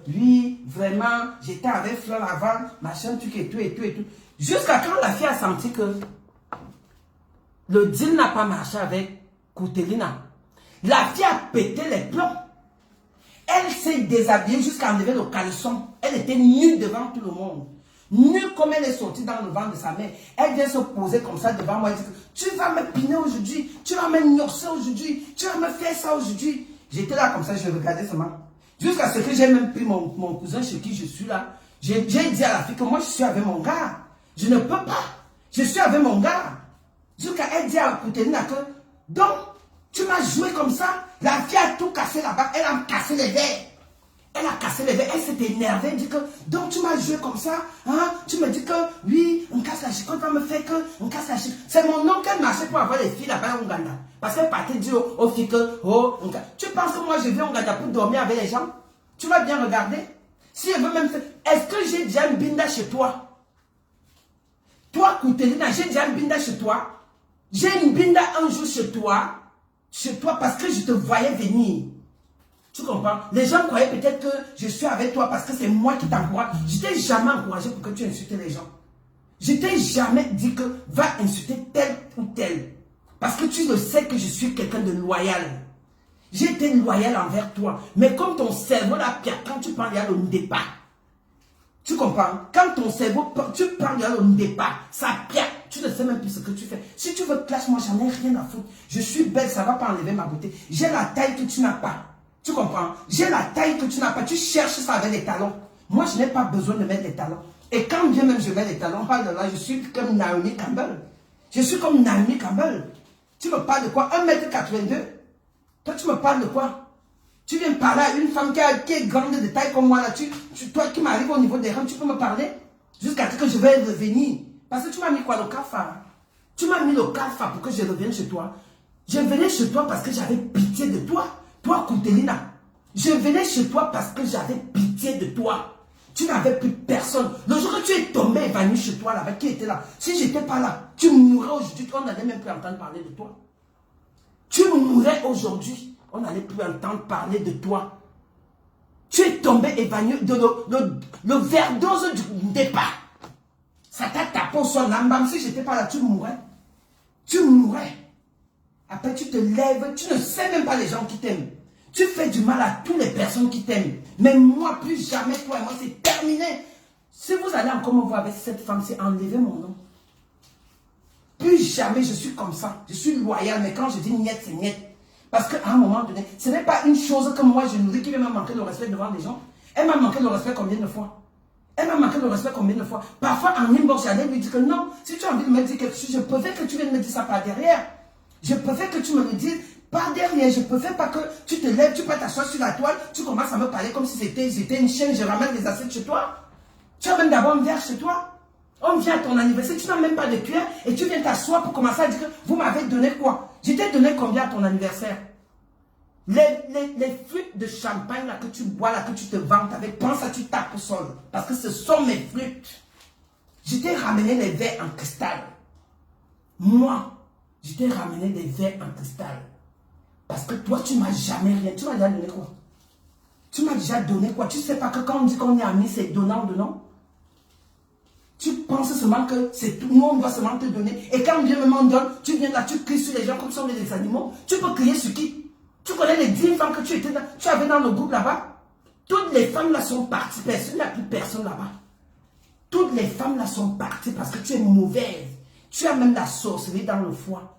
oui, vraiment, j'étais avec Fleur avant, machin, truc et tout, et tout, et tout. Jusqu'à quand la fille a senti que le deal n'a pas marché avec Koutelina. La fille a pété les plombs. Elle s'est déshabillée jusqu'à enlever le caleçon. Elle était nue devant tout le monde. Nue comme elle est sortie dans le ventre de sa mère. Elle vient se poser comme ça devant moi. Elle dit que tu vas me piner aujourd'hui. Tu vas me gnosser aujourd'hui. Tu vas me faire ça aujourd'hui. J'étais là comme ça, je regardais seulement. Jusqu'à ce que j'ai même pris mon cousin chez qui je suis là. J'ai dit à la fille que moi je suis avec mon gars. Je ne peux pas. Je suis avec mon gars. Jusqu'à elle dit à Koutelina que donc tu m'as joué comme ça. La fille a tout cassé là-bas. Elle a cassé les verres. Elle a cassé les verres. Elle s'est énervée. Elle dit que donc tu m'as joué comme ça. Hein? Tu me dis que oui, on casse la chicotte. On va me faire que on casse la chicotte. C'est mon oncle qui marchait pour avoir les filles là-bas au Ouganda. Parce qu'elle partait dire aux filles que oh, tu penses que moi je viens au Ouganda pour dormir avec les gens? Tu vas bien regarder. Si elle veut même faire. Est-ce que j'ai déjà une binda chez toi? Toi, Koutelina, j'ai déjà une binda chez toi. J'ai une binda un jour chez toi. Chez toi parce que je te voyais venir. Tu comprends? Les gens croyaient peut-être que je suis avec toi parce que c'est moi qui t'encourage. Je t'ai jamais encouragé pour que tu insultes les gens. Je t'ai jamais dit que va insulter tel ou tel. Parce que tu le sais que je suis quelqu'un de loyal. J'ai été loyal envers toi. Mais comme ton cerveau là, quand tu parles, il y a le départ. Tu comprends? Quand ton cerveau, tu parles, il y a le départ. Ça pique. Tu ne sais même plus ce que tu fais. Si tu veux clash, moi, j'en ai rien à foutre. Je suis belle, ça ne va pas enlever ma beauté. J'ai la taille que tu n'as pas. Tu comprends? J'ai la taille que tu n'as pas. Tu cherches ça avec les talons. Moi, je n'ai pas besoin de mettre les talons. Et quand bien même je mets les talons, oh là là, je suis comme Naomi Campbell. Je suis comme Naomi Campbell. Tu me parles de quoi? 1,82 m. Toi, tu me parles de quoi? Tu viens parler à une femme qui est grande de taille comme moi là. Toi qui m'arrive au niveau des reins, tu peux me parler? Jusqu'à ce que je vais revenir. Parce que tu m'as mis quoi, le cafard? Tu m'as mis le cafard pour que je revienne chez toi. Je venais chez toi parce que j'avais pitié de toi. Toi, Koutelina. Je venais chez toi parce que j'avais pitié de toi. Tu n'avais plus personne. Le jour que tu es tombé et venu chez toi là-bas, qui était là? Si je n'étais pas là, tu mourrais aujourd'hui. On n'allait même plus entendre parler de toi. Tu mourrais aujourd'hui. On n'allait plus entendre parler de toi. Tu es tombé et venu de le verdose du départ. Ça t'a tapé au sol. Si je n'étais pas là, tu mourrais. Tu mourrais. Après, tu te lèves. Tu ne sais même pas les gens qui t'aiment. Tu fais du mal à toutes les personnes qui t'aiment. Mais moi, plus jamais, toi et moi, c'est terminé. Si vous allez encore me voir avec cette femme, c'est enlever mon nom. Plus jamais je suis comme ça. Je suis loyal, mais quand je dis niet, c'est niet. Parce qu'à un moment donné, ce n'est pas une chose que moi je nourris qui va me manquer de respect devant les gens. Elle m'a manqué de respect combien de fois? Elle m'a manqué de respect combien de fois? Parfois, en inbox, j'allais lui dire que non, si tu as envie de me dire quelque chose, je préfère que tu viennes me dire ça par derrière. Je préfère que tu me le dises par derrière. Je préfère pas que tu te lèves, tu peux t'asseoir sur la toile, tu commences à me parler comme si j'étais une chienne, je ramène des assiettes chez toi. Tu as même d'abord un verre chez toi. On vient à ton anniversaire, tu n'as même pas de cuillère et tu viens t'asseoir pour commencer à dire que vous m'avez donné quoi? Je t'ai donné combien à ton anniversaire? Les flûtes de champagne là que tu bois, là que tu te vantes avec, pense à tu tapes au sol. Parce que ce sont mes flûtes. Je t'ai ramené les verres en cristal. Moi, je t'ai ramené des verres en cristal. Parce que toi, tu ne m'as jamais rien. Tu m'as déjà donné quoi? Tu m'as déjà donné quoi? Tu ne sais pas que quand on dit qu'on est amis, c'est donnant. Tu penses seulement que c'est tout. Nous, on doit seulement te donner. Et quand Dieu me donne, tu viens là, tu cries sur les gens comme si on est des animaux. Tu peux crier sur qui? Tu connais les 10 femmes que tu avais dans le groupe là-bas? Toutes les femmes là sont parties. Il n'y a plus personne là-bas. Toutes les femmes là sont parties parce que tu es mauvaise. Tu as même la sorcellerie dans le foie.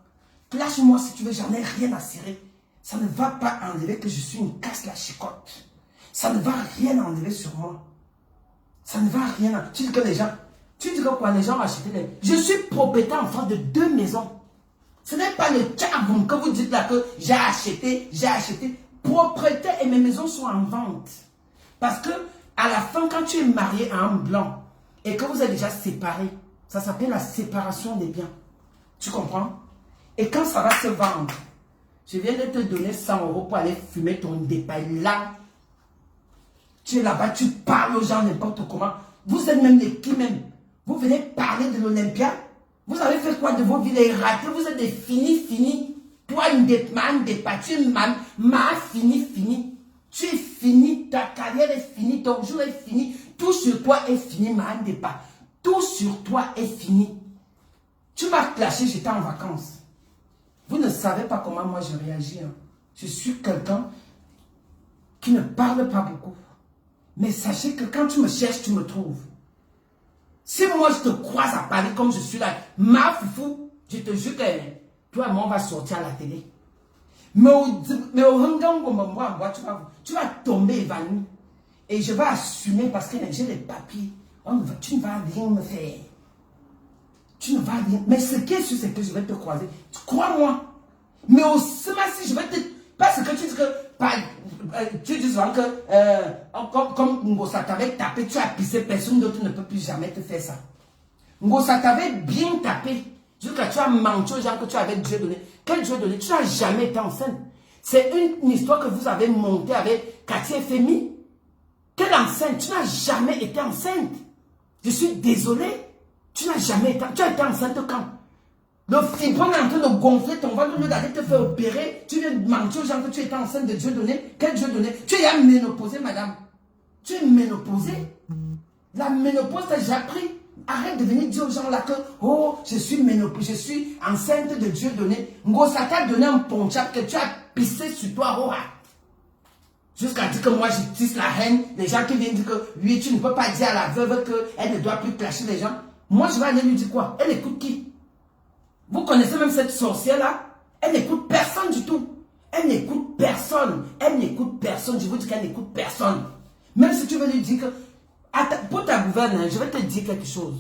Lâche-moi si tu veux, j'en ai rien à cirer. Ça ne va pas enlever que je suis une casse la chicotte. Ça ne va rien enlever sur moi. Ça ne va rien. Tu dis que les gens... Tu dis que quoi? Les gens ont acheté les... Je suis propriétaire en France de 2 maisons. Ce n'est pas le tchaboum que vous dites là que j'ai acheté. Propriétaire et mes maisons sont en vente. Parce que à la fin, quand tu es marié à un blanc et que vous êtes déjà séparés, ça s'appelle la séparation des biens. Tu comprends? Et quand ça va se vendre, je viens de te donner 100 € pour aller fumer ton dépaille là. Tu es là-bas, tu parles aux gens n'importe comment. Vous êtes même des qui même. Vous venez parler de l'Olympia. Vous avez fait quoi de vos vies? Les ratés, vous êtes des finis. Toi, une des pas, tu es fini. Tu es fini, ta carrière est finie, ton jour est fini. Tout sur toi est fini, ma pas. Tout sur toi est fini. Tu m'as clashé, j'étais en vacances. Vous ne savez pas comment moi je réagis. Hein. Je suis quelqu'un qui ne parle pas beaucoup. Mais sachez que quand tu me cherches, tu me trouves. Si moi je te croise à Paris comme je suis là, ma foufou, je te jure que toi et moi on va sortir à la télé. Mais au Hangang, tu vas tomber évanoui. Et je vais assumer parce que j'ai les papiers. Tu ne vas rien me faire. Tu ne vas rien. Mais ce qui est sûr, c'est que je vais te croiser. Crois-moi. Mais au si je vais te... Parce que tu dis que... tu dis souvent que... comme Ngosa t'avait tapé, tu as pissé, personne d'autre ne peut plus jamais te faire ça. Ngosa t'avait bien tapé. Jusqu'à tu as menti aux gens que tu avais Dieu donné. Quel Dieu donné? Tu n'as jamais été enceinte. C'est une histoire que vous avez montée avec Cathy Femi. Quelle enceinte? Tu n'as jamais été enceinte. Je suis désolé. Tu n'as jamais été... Tu as été enceinte quand? Le fibron est en train de gonfler ton ventre, au lieu d'aller te faire opérer, tu viens de mentir aux gens que tu étais enceinte de Dieu donné. Quel Dieu donné? Tu es ménopausée, madame. Tu es ménopausée. La ménopause, t'as déjà pris. Arrête de venir dire aux gens là que, oh, je suis ménopausée, je suis enceinte de Dieu donné. Ngosa t'a donné un ponchap que tu as pissé sur toi, oh, jusqu'à dire que moi je tisse la haine. Les gens qui viennent dire que, oui, tu ne peux pas dire à la veuve qu'elle ne doit plus clasher les gens. Moi, je vais aller lui dire quoi? Elle écoute qui? Vous connaissez même cette sorcière-là? Elle n'écoute personne du tout. Elle n'écoute personne. Elle n'écoute personne. Je vous dis qu'elle n'écoute personne. Même si tu veux lui dire que... pour ta gouverne, je vais te dire quelque chose.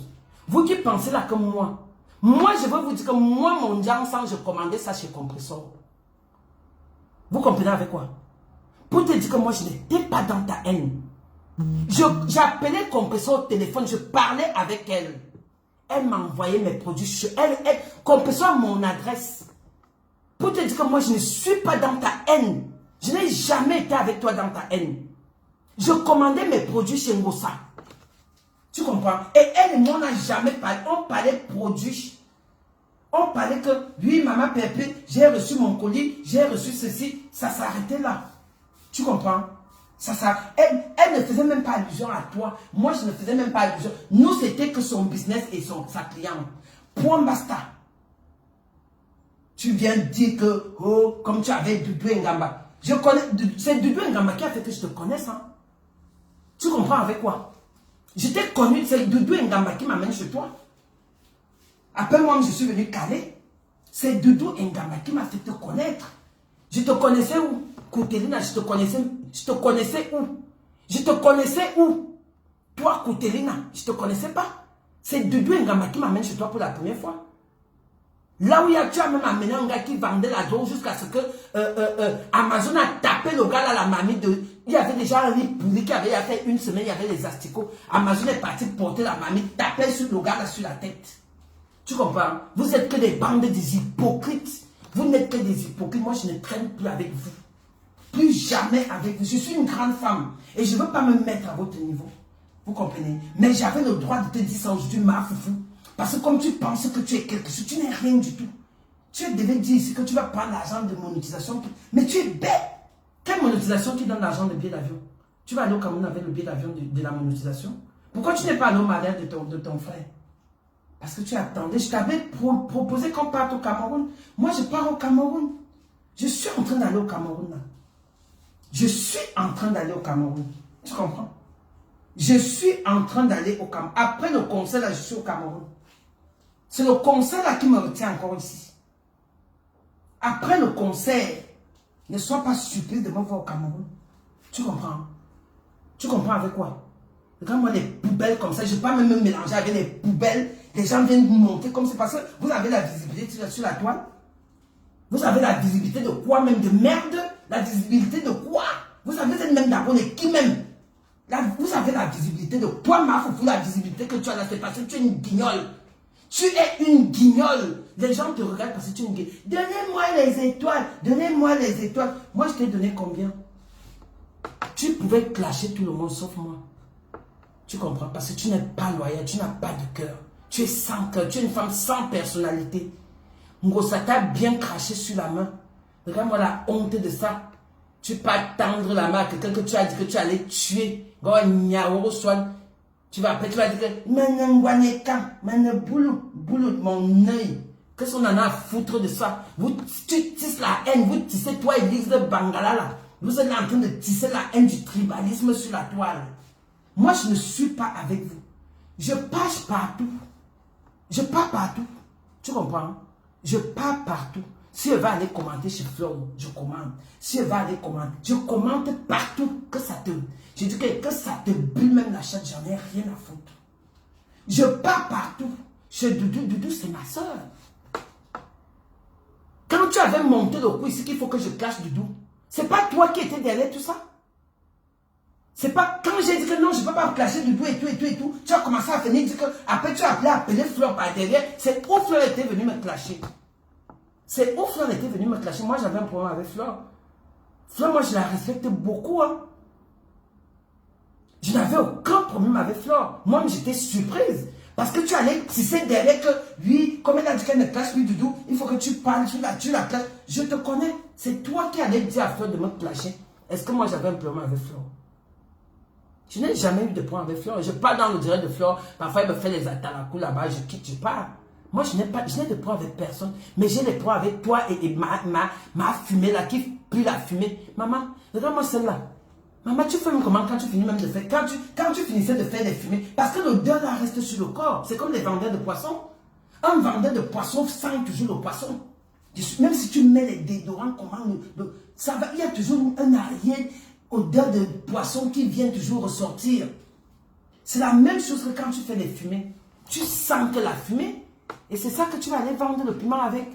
Vous qui pensez là comme moi. Moi, je vais vous dire que moi, mon Jansan, je commandais ça chez Compressor. Vous comprenez avec quoi? Pour te dire que moi, je n'étais pas dans ta haine. J'appelais Compressor au téléphone, je parlais avec elle. Elle m'envoyait mes produits. Compressor a mon adresse. Pour te dire que moi, je ne suis pas dans ta haine. Je n'ai jamais été avec toi dans ta haine. Je commandais mes produits chez Ngosa. Tu comprends? Et elle et moi, on n'a jamais parlé. On parlait produits. On parlait que, oui, maman Pépé, j'ai reçu mon colis, j'ai reçu ceci. Ça s'arrêtait là. Tu comprends? Elle ne faisait même pas allusion à toi. Moi, je ne faisais même pas allusion. Nous, c'était que son business et sa cliente. Point basta. Tu viens dire que, oh, comme tu avais Doudou Ngamba. C'est Doudou Ngamba qui a fait que je te connaisse. Hein? Tu comprends avec quoi? Je t'ai connu, c'est Doudou Ngamba qui m'amène chez toi. Après moi, je suis venu caler. C'est Doudou Ngamba qui m'a fait te connaître. Je te connaissais où? Koutelina, je te connaissais où? Je te connaissais où? Toi, Koutelina, je ne te connaissais pas. C'est Doudou Ngamba qui m'amène chez toi pour la première fois. Là où tu as même amené un gars qui vendait la drogue jusqu'à ce que Amazon a tapé le gars là, la mamie de... Il y avait déjà un riz pourri qui avait fait une semaine, il y avait les asticots. Amazon est parti porter la mamie, taper sur le gars là sur la tête. Tu comprends? Vous êtes que des bandes des hypocrites. Vous n'êtes que des hypocrites. Moi, je ne traîne plus avec vous. Plus jamais avec vous. Je suis une grande femme. Et je ne veux pas me mettre à votre niveau. Vous comprenez? Mais j'avais le droit de te dire ça aujourd'hui, ma foufou. Parce que comme tu penses que tu es quelque chose, tu n'es rien du tout. Tu devais dire ici que tu vas prendre l'argent de monétisation. Mais tu es bête. Quelle monétisation qui donne l'argent de billet d'avion? Tu vas aller au Cameroun avec le billet d'avion de la monétisation? Pourquoi tu n'es pas allé au mariage de ton frère? Parce que tu attendais. Je t'avais proposé qu'on parte au Cameroun. Moi, je pars au Cameroun. Je suis en train d'aller au Cameroun. Là. Je suis en train d'aller au Cameroun. Tu comprends? Je suis en train d'aller au Cameroun. Après le concert, là, je suis au Cameroun. C'est le concert là qui me retient encore ici. Après le concert, ne sois pas surpris de me voir au Cameroun. Tu comprends? Tu comprends avec quoi? Regarde-moi les poubelles comme ça. Je ne vais pas même me mélanger avec les poubelles. Les gens viennent vous monter comme c'est parce que vous avez la visibilité sur la toile. Vous avez la visibilité de quoi même? De merde? La visibilité de quoi? Vous avez même d'abord les qui même? Vous avez la visibilité de quoi, ma foufou? La visibilité que tu as là, c'est parce que tu es une guignole. Tu es une guignole. Les gens te regardent parce que tu es une guignole. Donnez-moi les étoiles. Donnez-moi les étoiles. Moi, je t'ai donné combien? Tu pouvais clasher tout le monde sauf moi. Tu comprends? Parce que tu n'es pas loyal. Tu n'as pas de cœur. Tu es sans cœur, tu es une femme sans personnalité. Ça t'a bien craché sur la main. Regarde-moi la honte de ça. Tu peux pas tendre la main à quelqu'un que tu as dit que tu allais tuer. Tu vas après, tu vas dire que mon œil. Qu'est-ce qu'on en a à foutre de ça? Tu tisses la haine, vous tissez toi et l'église de Bangala là. Vous êtes en train de tisser la haine du tribalisme sur la toile. Moi, je ne suis pas avec vous. Je passe partout. Je pars partout. Tu comprends? Je pars partout. Si elle va aller commenter chez Fleur, je commente. Si elle va aller commenter, je commente partout. Que ça te... Je dis que ça te bulle même la chatte, j'en ai rien à foutre. Je pars partout. Chez Doudou, Doudou c'est ma soeur. Quand tu avais monté le coup ici qu'il faut que je cache Doudou, c'est pas toi qui étais derrière tout ça. C'est pas quand j'ai dit que non, je ne peux pas me clasher Doudou et tout, tu as commencé à venir dire que après tu as appelé Fleur par derrière, c'est où Fleur était venu me clasher. C'est où Fleur était venu me clasher. Moi j'avais un problème avec Fleur. Fleur, moi je la respecte beaucoup. Hein. Je n'avais aucun problème avec Fleur. Moi j'étais surprise. Parce que tu allais tisser derrière que lui, comme elle a dit qu'elle ne clash plus Doudou, il faut que tu parles, tu la clashes. Je te connais. C'est toi qui allais dire à Fleur de me clasher. Est-ce que moi j'avais un problème avec Fleur? Je n'ai jamais eu de problème avec Fleur. Je pars dans le direct de Fleur. Parfois, elle me fait les atalakou là-bas. Je quitte, je pars. Moi, je n'ai de problème avec personne. Mais j'ai des problèmes avec toi et ma fumée là qui pue la fumée. Maman, regarde-moi celle-là. Maman, tu fais comment quand tu finis même de faire. Quand tu finissais de faire des fumées. Parce que l'odeur là reste sur le corps. C'est comme les vendeurs de poissons. Un vendeur de poissons sent toujours le poisson. Même si tu mets les déodorants, comment ça va, il y a toujours un arrière odeur de poisson qui vient toujours ressortir. C'est la même chose que quand tu fais des fumées. Tu sens que la fumée, et c'est ça que tu vas aller vendre le piment avec.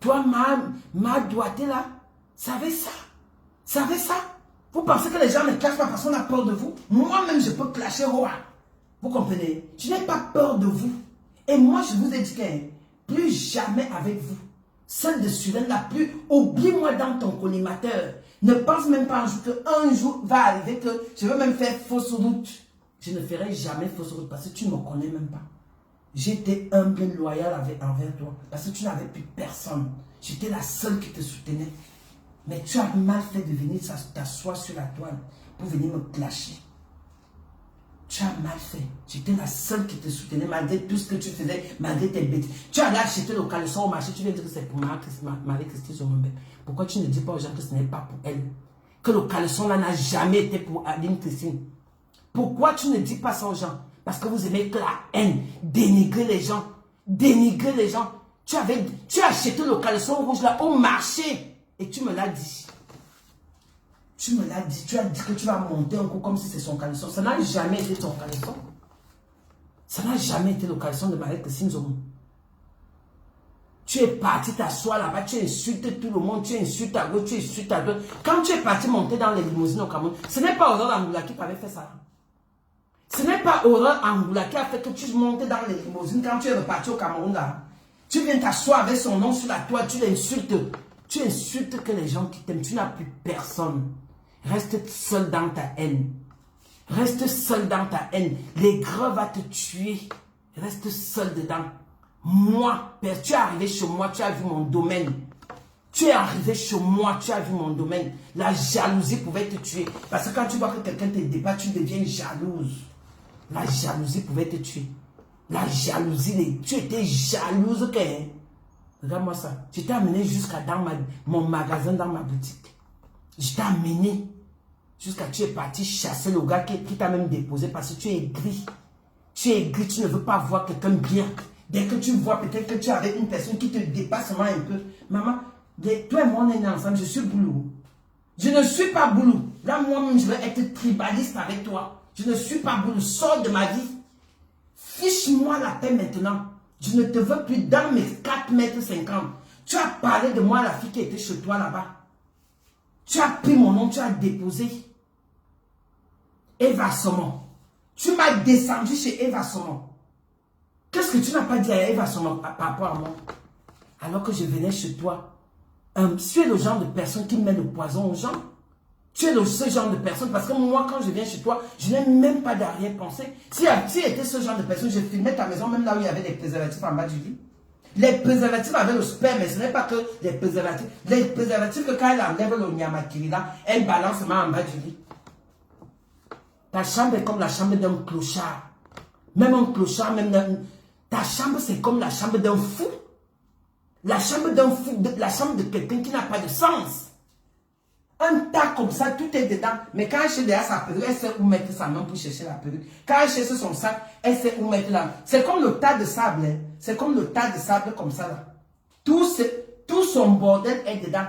Toi, ma doigté là, savez ça. Savez ça. Vous pensez que les gens ne clashent pas parce qu'on a peur de vous? Moi-même, je peux clasher roi. Vous comprenez? Je n'ai pas peur de vous. Et moi, je vous ai dit que plus jamais avec vous. Celle de Suren, la plus, oublie-moi dans ton collimateur. Ne pense même pas un jour qu'un jour va arriver que je veux même faire fausse route. Je ne ferai jamais fausse route parce que tu ne me connais même pas. J'étais humble et loyal envers toi parce que tu n'avais plus personne. J'étais la seule qui te soutenait. Mais tu as mal fait de venir t'asseoir sur la toile pour venir me clasher. Tu as mal fait. J'étais la seule qui te soutenait malgré tout ce que tu faisais, malgré tes bêtises. Tu allais acheter le caleçon au marché, tu viens dire que c'est pour Marie-Christine Zomombe. Pourquoi tu ne dis pas aux gens que ce n'est pas pour elle? Que le caleçon là n'a jamais été pour Aline Christine. Pourquoi tu ne dis pas ça aux gens? Parce que vous aimez que la haine, dénigrer les gens. Dénigrer les gens. Tu as acheté le caleçon rouge là au marché et tu me l'as dit. Tu me l'as dit, tu as dit que tu vas monter un coup comme si c'est son caleçon. Ça n'a jamais été ton caleçon. Ça n'a jamais été le caleçon de Marie-Christine Zomo. Tu es parti t'asseoir là-bas, tu insultes tout le monde, tu insultes à gauche, tu insultes à droite. Quand tu es parti monter dans les limousines au Cameroun, ce n'est pas Aurore Angoula qui t'avait fait ça. Ce n'est pas Aurore Angoula qui a fait que tu montais dans les limousines quand tu es reparti au Cameroun là. Tu viens t'asseoir avec son nom sur la toile, tu l'insultes. Tu insultes que les gens qui t'aiment, tu n'as plus personne. Reste seul dans ta haine. Reste seul dans ta haine. L'aigreur va te tuer. Reste seul dedans. Moi, Père, tu es arrivé chez moi, tu as vu mon domaine. Tu es arrivé chez moi, tu as vu mon domaine. La jalousie pouvait te tuer. Parce que quand tu vois que quelqu'un te dépasse, tu deviens jalouse. La jalousie pouvait te tuer. La jalousie, tu étais jalouse. Regarde-moi ça. Je t'ai amené jusqu'à dans mon magasin, dans ma boutique. Je t'ai amené jusqu'à tu es parti chasser le gars qui t'a même déposé parce que tu es aigri. Tu es aigri, tu ne veux pas voir quelqu'un bien. Dès que tu vois peut-être que tu avais une personne qui te dépasse un peu. Maman, toi et moi on est ensemble, je suis boulot. Je ne suis pas boulot. Là moi-même je vais être tribaliste avec toi. Je ne suis pas boulot. Sors de ma vie. Fiche-moi la paix maintenant. Je ne te veux plus dans mes 4,50 m. Tu as parlé de moi à la fille qui était chez toi là-bas. Tu as pris mon nom, tu as déposé. Eva Somon. Tu m'as descendu chez Eva Somon. Qu'est-ce que tu n'as pas dit à Eva Somon par rapport à moi? Alors que je venais chez toi. Tu es le genre de personne qui met le poison aux gens. Tu es ce genre de personne, parce que moi, quand je viens chez toi, je n'ai même pas d'arrière-pensée. Si était ce genre de personne, je filmais ta maison, même là où il y avait des préservatifs en bas du lit. Les préservatifs avec le sperme, mais ce n'est pas que les préservatifs. Les préservatifs que quand elle enlève le nyamakiri là, elle balance en bas du lit. Ta chambre est comme la chambre d'un clochard. Même un clochard, ta chambre c'est comme la chambre d'un fou. La chambre d'un fou, la chambre de quelqu'un qui n'a pas de sens. Un tas comme ça, tout est dedans. Mais quand elle cherche derrière sa perruque, elle sait où mettre sa main pour chercher la perruque. Quand elle cherche son sac, elle sait où mettre la main. C'est comme le tas de sable. Hein. C'est comme le tas de sable comme ça. Là. Tout son bordel est dedans.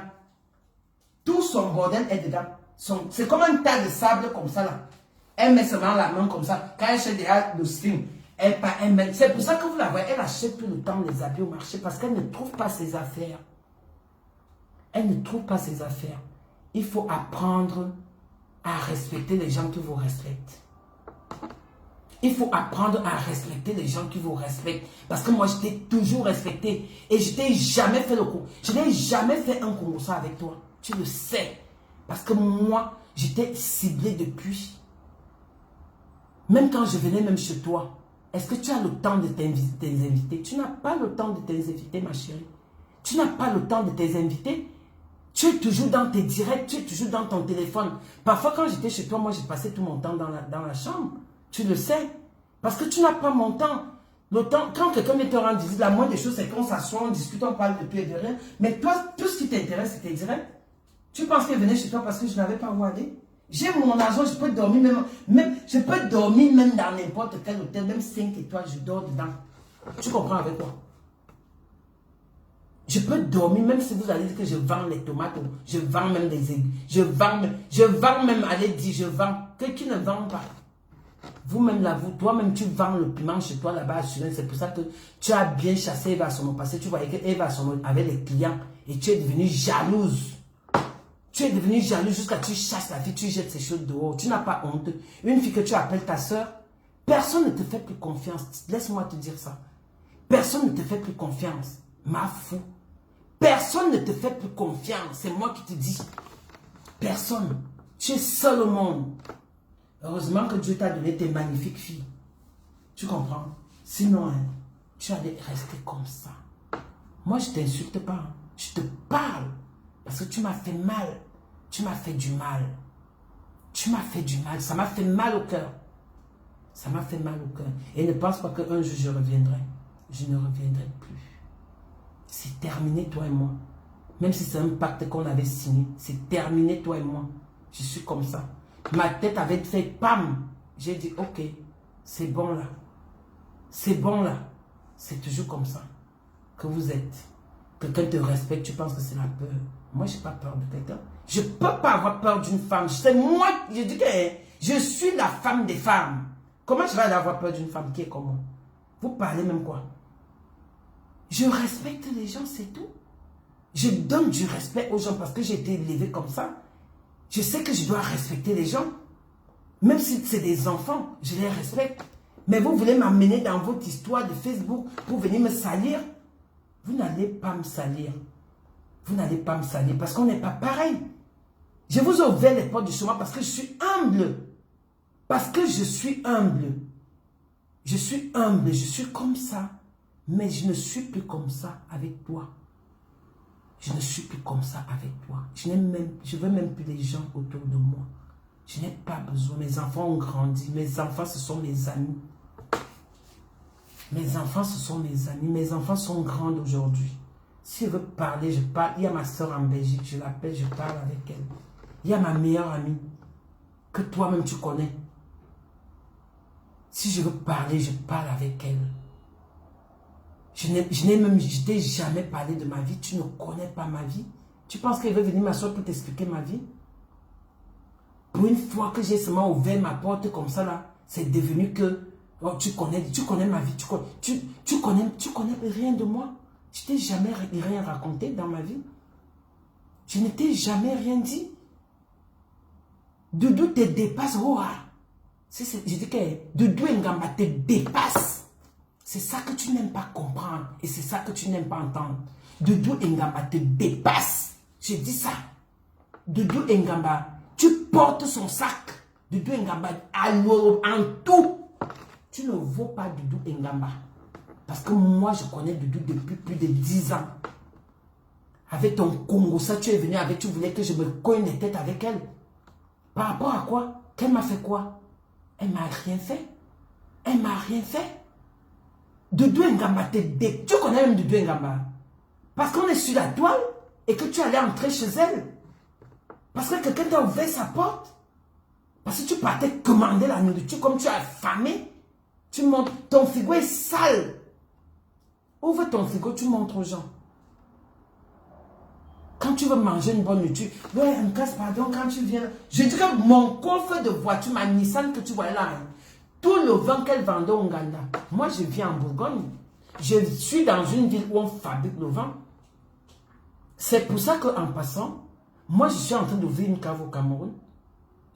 Tout son bordel est dedans. C'est comme un tas de sable comme ça. Là. Elle met seulement la main comme ça. Quand elle cherche derrière le string, c'est pour ça que vous la voyez, elle achète tout le temps les habits au marché parce qu'elle ne trouve pas ses affaires. Elle ne trouve pas ses affaires. Il faut apprendre à respecter les gens qui vous respectent. Il faut apprendre à respecter les gens qui vous respectent. Parce que moi, je t'ai toujours respecté. Et je t'ai jamais fait le coup. Je n'ai jamais fait un concours avec toi. Tu le sais. Parce que moi, j'étais ciblé depuis. Même quand je venais même chez toi, est-ce que tu as le temps de t'inviter? Tu n'as pas le temps de t'inviter, ma chérie. Tu n'as pas le temps de t'inviter. Tu es toujours dans tes directs, tu es toujours dans ton téléphone. Parfois, quand j'étais chez toi, moi, j'ai passé tout mon temps dans la chambre. Tu le sais. Parce que tu n'as pas mon temps. Le temps, quand quelqu'un vient te rendre visite, la moindre des choses, c'est qu'on s'assoit, on discute, on parle de tout et de rien. Mais toi, tout ce qui t'intéresse, c'est tes directs. Tu penses qu'elle venait chez toi parce que je n'avais pas où aller? J'ai mon argent, je peux dormir je peux dormir même dans n'importe quel hôtel, même 5 étoiles, je dors dedans. Tu comprends avec moi? Je peux dormir, même si vous allez dire que je vends les tomates, je vends même les aiguilles, je vends même, allez dire, je vends. Que qui ne vend pas? Vous-même là, toi-même tu vends le piment chez toi là-bas à Surin, c'est pour ça que tu as bien chassé Eva Sono, parce que tu voyais que Eva Sono avait les clients et tu es devenue jalouse. Tu es devenue jalouse jusqu'à ce que tu chasses la fille, tu jettes ses choses dehors, tu n'as pas honte. Une fille que tu appelles ta soeur, personne ne te fait plus confiance, laisse-moi te dire ça. Personne ne te fait plus confiance, ma fou. Personne ne te fait plus confiance. C'est moi qui te dis. Personne. Tu es seul au monde. Heureusement que Dieu t'a donné tes magnifiques filles. Tu comprends? Sinon, hein, tu allais rester comme ça. Moi, je ne t'insulte pas. Hein. Je te parle. Parce que tu m'as fait mal. Tu m'as fait du mal. Tu m'as fait du mal. Ça m'a fait mal au cœur. Ça m'a fait mal au cœur. Et ne pense pas qu'un jour je reviendrai. Je ne reviendrai plus. C'est terminé, toi et moi. Même si c'est un pacte qu'on avait signé. C'est terminé, toi et moi. Je suis comme ça. Ma tête avait fait pam. J'ai dit, ok, c'est bon là. C'est bon là. C'est toujours comme ça que vous êtes. Quelqu'un te respecte, tu penses que c'est la peur. Moi, je n'ai pas peur de quelqu'un. Je ne peux pas avoir peur d'une femme. C'est moi, je dis que je suis la femme des femmes. Comment je vais aller avoir peur d'une femme qui est comme moi? Vous parlez même quoi? Je respecte les gens, c'est tout. Je donne du respect aux gens parce que j'ai été élevé comme ça. Je sais que je dois respecter les gens. Même si c'est des enfants, je les respecte. Mais vous voulez m'amener dans votre histoire de Facebook pour venir me salir? Vous n'allez pas me salir. Vous n'allez pas me salir parce qu'on n'est pas pareil. Je vous ai ouvert les portes du chemin parce que je suis humble. Parce que je suis humble. Je suis humble, je suis comme ça. Mais je ne suis plus comme ça avec toi. Je ne suis plus comme ça avec toi. Je ne veux même plus les gens autour de moi. Je n'ai pas besoin. Mes enfants ont grandi. Mes enfants, ce sont mes amis. Mes enfants, ce sont mes amis. Mes enfants sont grands aujourd'hui. Si je veux parler, je parle. Il y a ma soeur en Belgique. Je l'appelle, je parle avec elle. Il y a ma meilleure amie que toi-même tu connais. Si je veux parler, je parle avec elle. Je t'ai jamais parlé de ma vie. Tu ne connais pas ma vie. Tu penses qu'elle veut venir m'asseoir pour t'expliquer ma vie? Pour une fois que j'ai seulement ouvert ma porte comme ça là, c'est devenu que oh, tu connais ma vie. Tu connais rien de moi. Je t'ai jamais rien raconté dans ma vie. Je ne t'ai jamais rien dit. Doudou te dépasse. Oh, je dis que Doudou Ngamba te dépasse. C'est ça que tu n'aimes pas comprendre. Et c'est ça que tu n'aimes pas entendre. Doudou Ngamba te dépasse. Je dis ça. Doudou Ngamba, tu portes son sac. Doudou Ngamba, en tout, tu ne vaux pas Doudou Ngamba. Parce que moi, je connais Doudou depuis plus de 10 ans. Avec ton Congo, ça, tu es venu avec, tu voulais que je me cogne les têtes avec elle. Par rapport à quoi? Qu'elle m'a fait quoi? Elle m'a rien fait. Elle m'a rien fait. Doudou Ngamba, tu connais même Doudou Ngamba. Parce qu'on est sur la toile et que tu allais entrer chez elle. Parce que quelqu'un t'a ouvert sa porte. Parce que tu partais commander la nourriture comme tu as affamé. Tu montres, ton frigo est sale. Ouvre ton frigo, tu montres aux gens. Quand tu veux manger une bonne nourriture, ouais, en casse, pardon, quand tu viens. Je dirais mon coffre de voiture, ma Nissan que tu vois là, hein, tout le vin qu'elle vendait au Ouganda. Moi, je vis en Bourgogne. Je suis dans une ville où on fabrique le vin. C'est pour ça qu'en passant, moi, je suis en train d'ouvrir une cave au Cameroun.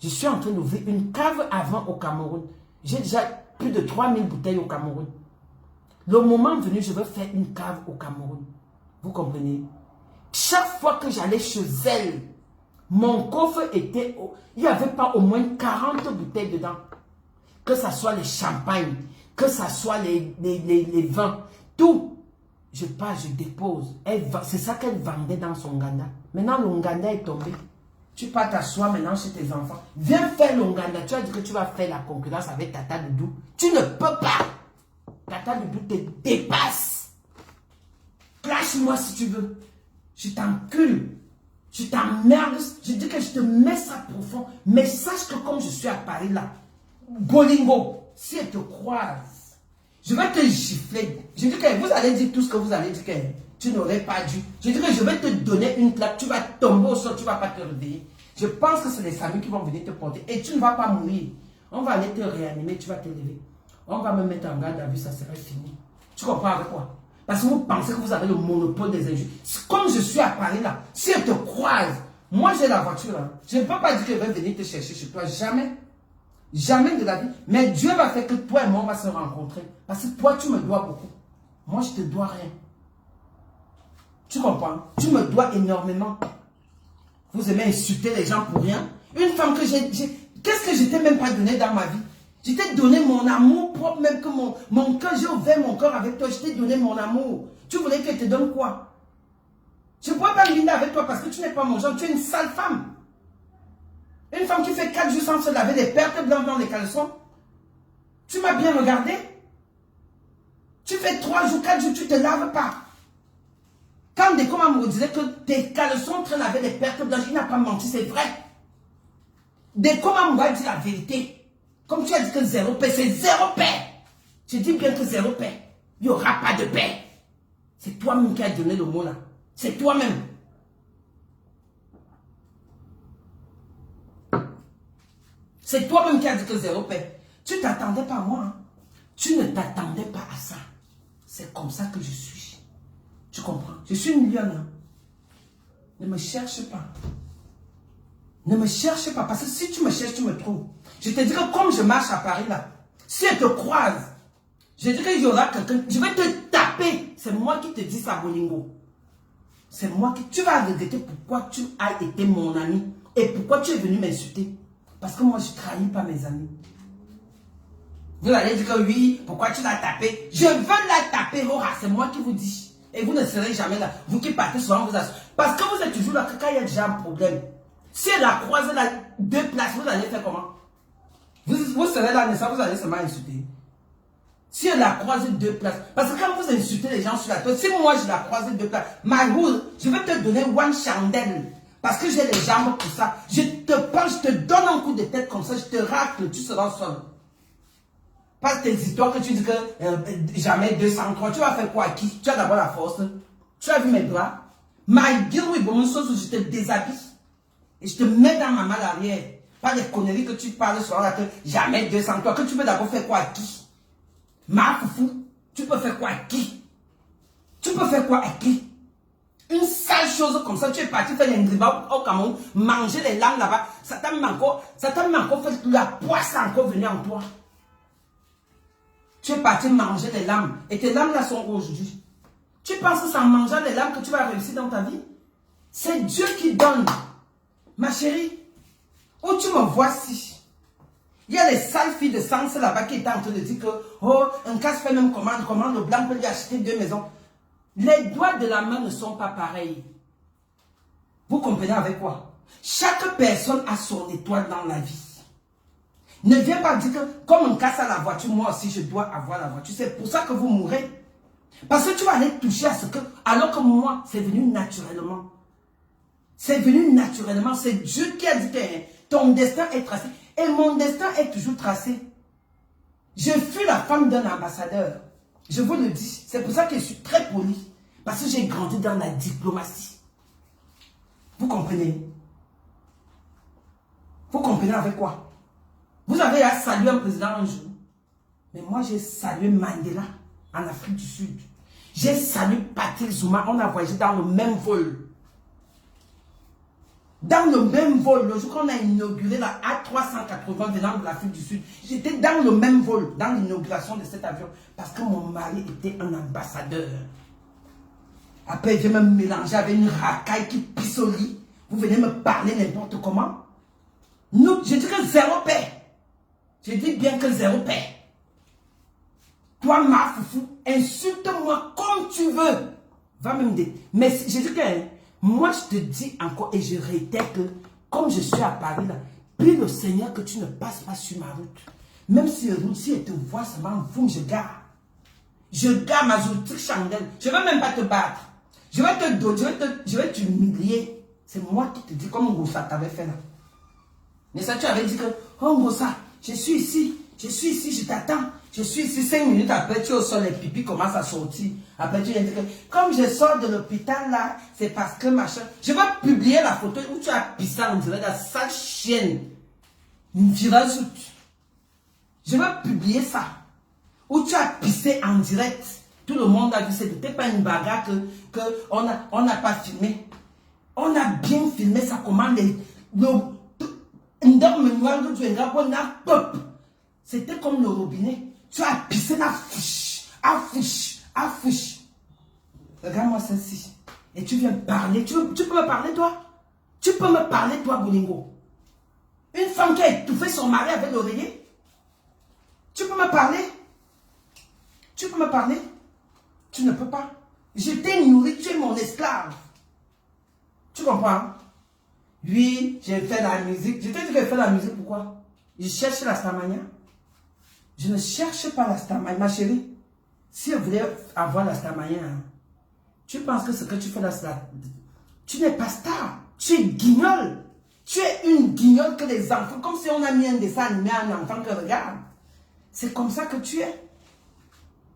Je suis en train d'ouvrir une cave avant au Cameroun. J'ai déjà plus de 3000 bouteilles au Cameroun. Le moment venu, je veux faire une cave au Cameroun. Vous comprenez? Chaque fois que j'allais chez elle, mon coffre était... Il n'y avait pas au moins 40 bouteilles dedans. Que ce soit les champagnes, que ce soit les vins, tout. Je pars, je dépose. C'est ça qu'elle vendait dans son Ouganda. Maintenant, l'Ouganda est tombé. Tu pars t'asseoir maintenant chez tes enfants. Viens faire l'Ouganda. Tu as dit que tu vas faire la concurrence avec Tata Doudou. Tu ne peux pas. Tata Doudou te dépasse. Clash-moi si tu veux. Je t'encule. Je t'emmerde. Je dis que je te mets ça profond. Mais sache que comme je suis à Paris là, Golingo, si elle te croise, je vais te gifler. Je dis que vous allez dire tout ce que vous allez dire que tu n'aurais pas dû. Je dis que je vais te donner une claque. Tu vas tomber au sol, tu ne vas pas te réveiller. Je pense que c'est les familles qui vont venir te porter. Et tu ne vas pas mourir. On va aller te réanimer, tu vas te lever. On va me mettre en garde à vue, ça serait fini. Tu comprends avec quoi? Parce que vous pensez que vous avez le monopole des injures. Comme je suis à Paris là, si elle te croise, moi j'ai la voiture. Hein. Je ne peux pas dire qu'elle va venir te chercher chez toi. Jamais. Jamais de la vie. Mais Dieu va faire que toi et moi on va se rencontrer. Parce que toi tu me dois beaucoup. Moi je te dois rien. Tu comprends? Tu me dois énormément. Vous aimez insulter les gens pour rien. Une femme que j'ai... Qu'est-ce que je t'ai même pas donné dans ma vie? Je t'ai donné mon amour propre, même que mon cœur, j'ai ouvert mon cœur avec toi. Je t'ai donné mon amour. Tu voulais que je te donne quoi? Je ne pourrais pas m'unir avec toi parce que tu n'es pas mon genre. Tu es une sale femme. Une femme qui fait 4 jours sans se laver, des pertes blanches dans les caleçons. Tu m'as bien regardé. Tu fais 3 jours, 4 jours, tu ne te laves pas. Quand des commandes me disaient que tes caleçons traînent avec des pertes blanches, il n'a pas menti, c'est vrai. Des commandes me dit la vérité. Comme tu as dit que 0 paix, c'est 0 paix. Je dis bien que 0 paix. Il n'y aura pas de paix. C'est toi-même qui as donné le mot là. C'est toi-même. C'est toi-même qui as dit que 0 paix. Tu ne t'attendais pas à moi. Hein? Tu ne t'attendais pas à ça. C'est comme ça que je suis. Tu comprends? Je suis une lionne. Hein? Ne me cherche pas. Ne me cherche pas. Parce que si tu me cherches, tu me trouves. Je te dis que comme je marche à Paris là, si elle te croise, je dis qu'il y aura quelqu'un. Je vais te taper. C'est moi qui te dis ça, Bolingo. C'est moi qui... Tu vas regretter pourquoi tu as été mon ami. Et pourquoi tu es venu m'insulter. Parce que moi, je ne trahis pas mes amis. Vous allez dire que oui, pourquoi tu l'as tapé? Je veux la taper, Laura. C'est moi qui vous dis. Et vous ne serez jamais là. Vous qui partez souvent, vous asseyez. Parce que vous êtes toujours là quand il y a déjà un problème. Si elle a croisé là 2 places, vous allez faire comment? Vous serez là, vous allez seulement insulter. Si elle a croisé 2 places, parce que quand vous insultez les gens sur la toile, si moi je la croisé 2 places, my rule, je vais te donner 1 chandelle. Parce que j'ai les jambes pour ça. Je te prends, je te donne un coup de tête comme ça, je te racle, tu seras seul. Pas tes histoires que tu dis que jamais 203. Tu vas faire quoi à qui? Tu as d'abord la force. Tu as vu mes bras? My deal with bon chose où je te déshabille. Et je te mets dans ma main arrière. Pas des conneries que tu parles sur la tête. Jamais 203. Que tu veux d'abord faire quoi à qui? Ma foufou. Tu peux faire quoi à qui? Tu peux faire quoi à qui? Une sale chose comme ça. Tu es parti faire les gribas au Cameroun. Manger les lames là-bas. Ça t'a même encore fait la poisse encore venir en toi. Tu es parti manger les lames. Et tes lames là sont aujourd'hui. Tu penses que c'est en mangeant les lames que tu vas réussir dans ta vie? C'est Dieu qui donne. Ma chérie, Où tu me vois si. Il y a les sales filles de Sens là-bas qui étaient en train de dire que, oh, un casse fait même comment le blanc peut lui acheter 2 maisons. Les doigts de la main ne sont pas pareils. Vous comprenez avec quoi? Chaque personne a son étoile dans la vie. Ne viens pas dire que, comme on casse à la voiture, moi aussi je dois avoir la voiture. C'est pour ça que vous mourrez. Parce que tu vas aller toucher à ce que, alors que moi, c'est venu naturellement. C'est venu naturellement. C'est Dieu qui a dit que ton destin est tracé. Et mon destin est toujours tracé. Je fus la femme d'un ambassadeur. Je vous le dis. C'est pour ça que je suis très poli. Parce que j'ai grandi dans la diplomatie. Vous comprenez? Vous comprenez avec quoi? Vous avez à saluer un président un jour. Mais moi, j'ai salué Mandela en Afrique du Sud. J'ai salué Patrick Zuma. On a voyagé dans le même vol. Dans le même vol, le jour qu'on a inauguré la A380 venant de l'Afrique du Sud, j'étais dans le même vol, dans l'inauguration de cet avion, parce que mon mari était un ambassadeur. Après, je vais me mélanger avec une racaille qui pisse au lit. Vous venez me parler n'importe comment. Nous, je dis que zéro paix. Je dis bien que zéro paix. Toi, ma foufou, insulte-moi comme tu veux. Va me dire. Mais je dis que... Moi, je te dis encore et je réitère que, comme je suis à Paris, là, prie le Seigneur que tu ne passes pas sur ma route. Même si elle te voit seulement, je gare. Je gare ma zoutique chandelle. Je ne vais même pas te battre. Je vais te donner, je vais t'humilier. C'est moi qui te dis, comme Ngossa t'avait fait là. Mais ça, tu avais dit que, oh Ngossa, je suis ici, je t'attends. Je suis ici 5 minutes après, tu es au sol, les pipis commencent à sortir. Après, tu viens dire que, comme je sors de l'hôpital là, c'est parce que machin. Je vais publier la photo où tu as pissé en direct, la sale chienne. Une virazoute. Je vais publier ça. Où tu as pissé en direct. Tout le monde a vu, c'était pas une bagarre que on n'a pas filmé. On a bien filmé ça, comment c'était comme le robinet. Tu as pissé la fiche. Affiche. Regarde-moi celle-ci. Et tu viens parler. Tu peux me parler, toi? Tu peux me parler, toi, Bolingo? Une femme qui a étouffé son mari avec l'oreiller? Tu peux me parler? Tu peux me parler? Tu ne peux pas. Je t'ai nourri, tu es mon esclave. Tu comprends? Oui, j'ai fait la musique. Je t'ai dit que j'ai fait la musique, pourquoi? Je cherche la Stamania. Je ne cherche pas la Stamania. Ma chérie, si elle voulait avoir la Stamania, tu penses que ce que tu fais là, tu n'es pas star. Tu es guignol. Tu es une guignole que les enfants, comme si on a mis un dessin animé à un enfant que regarde. C'est comme ça que tu es.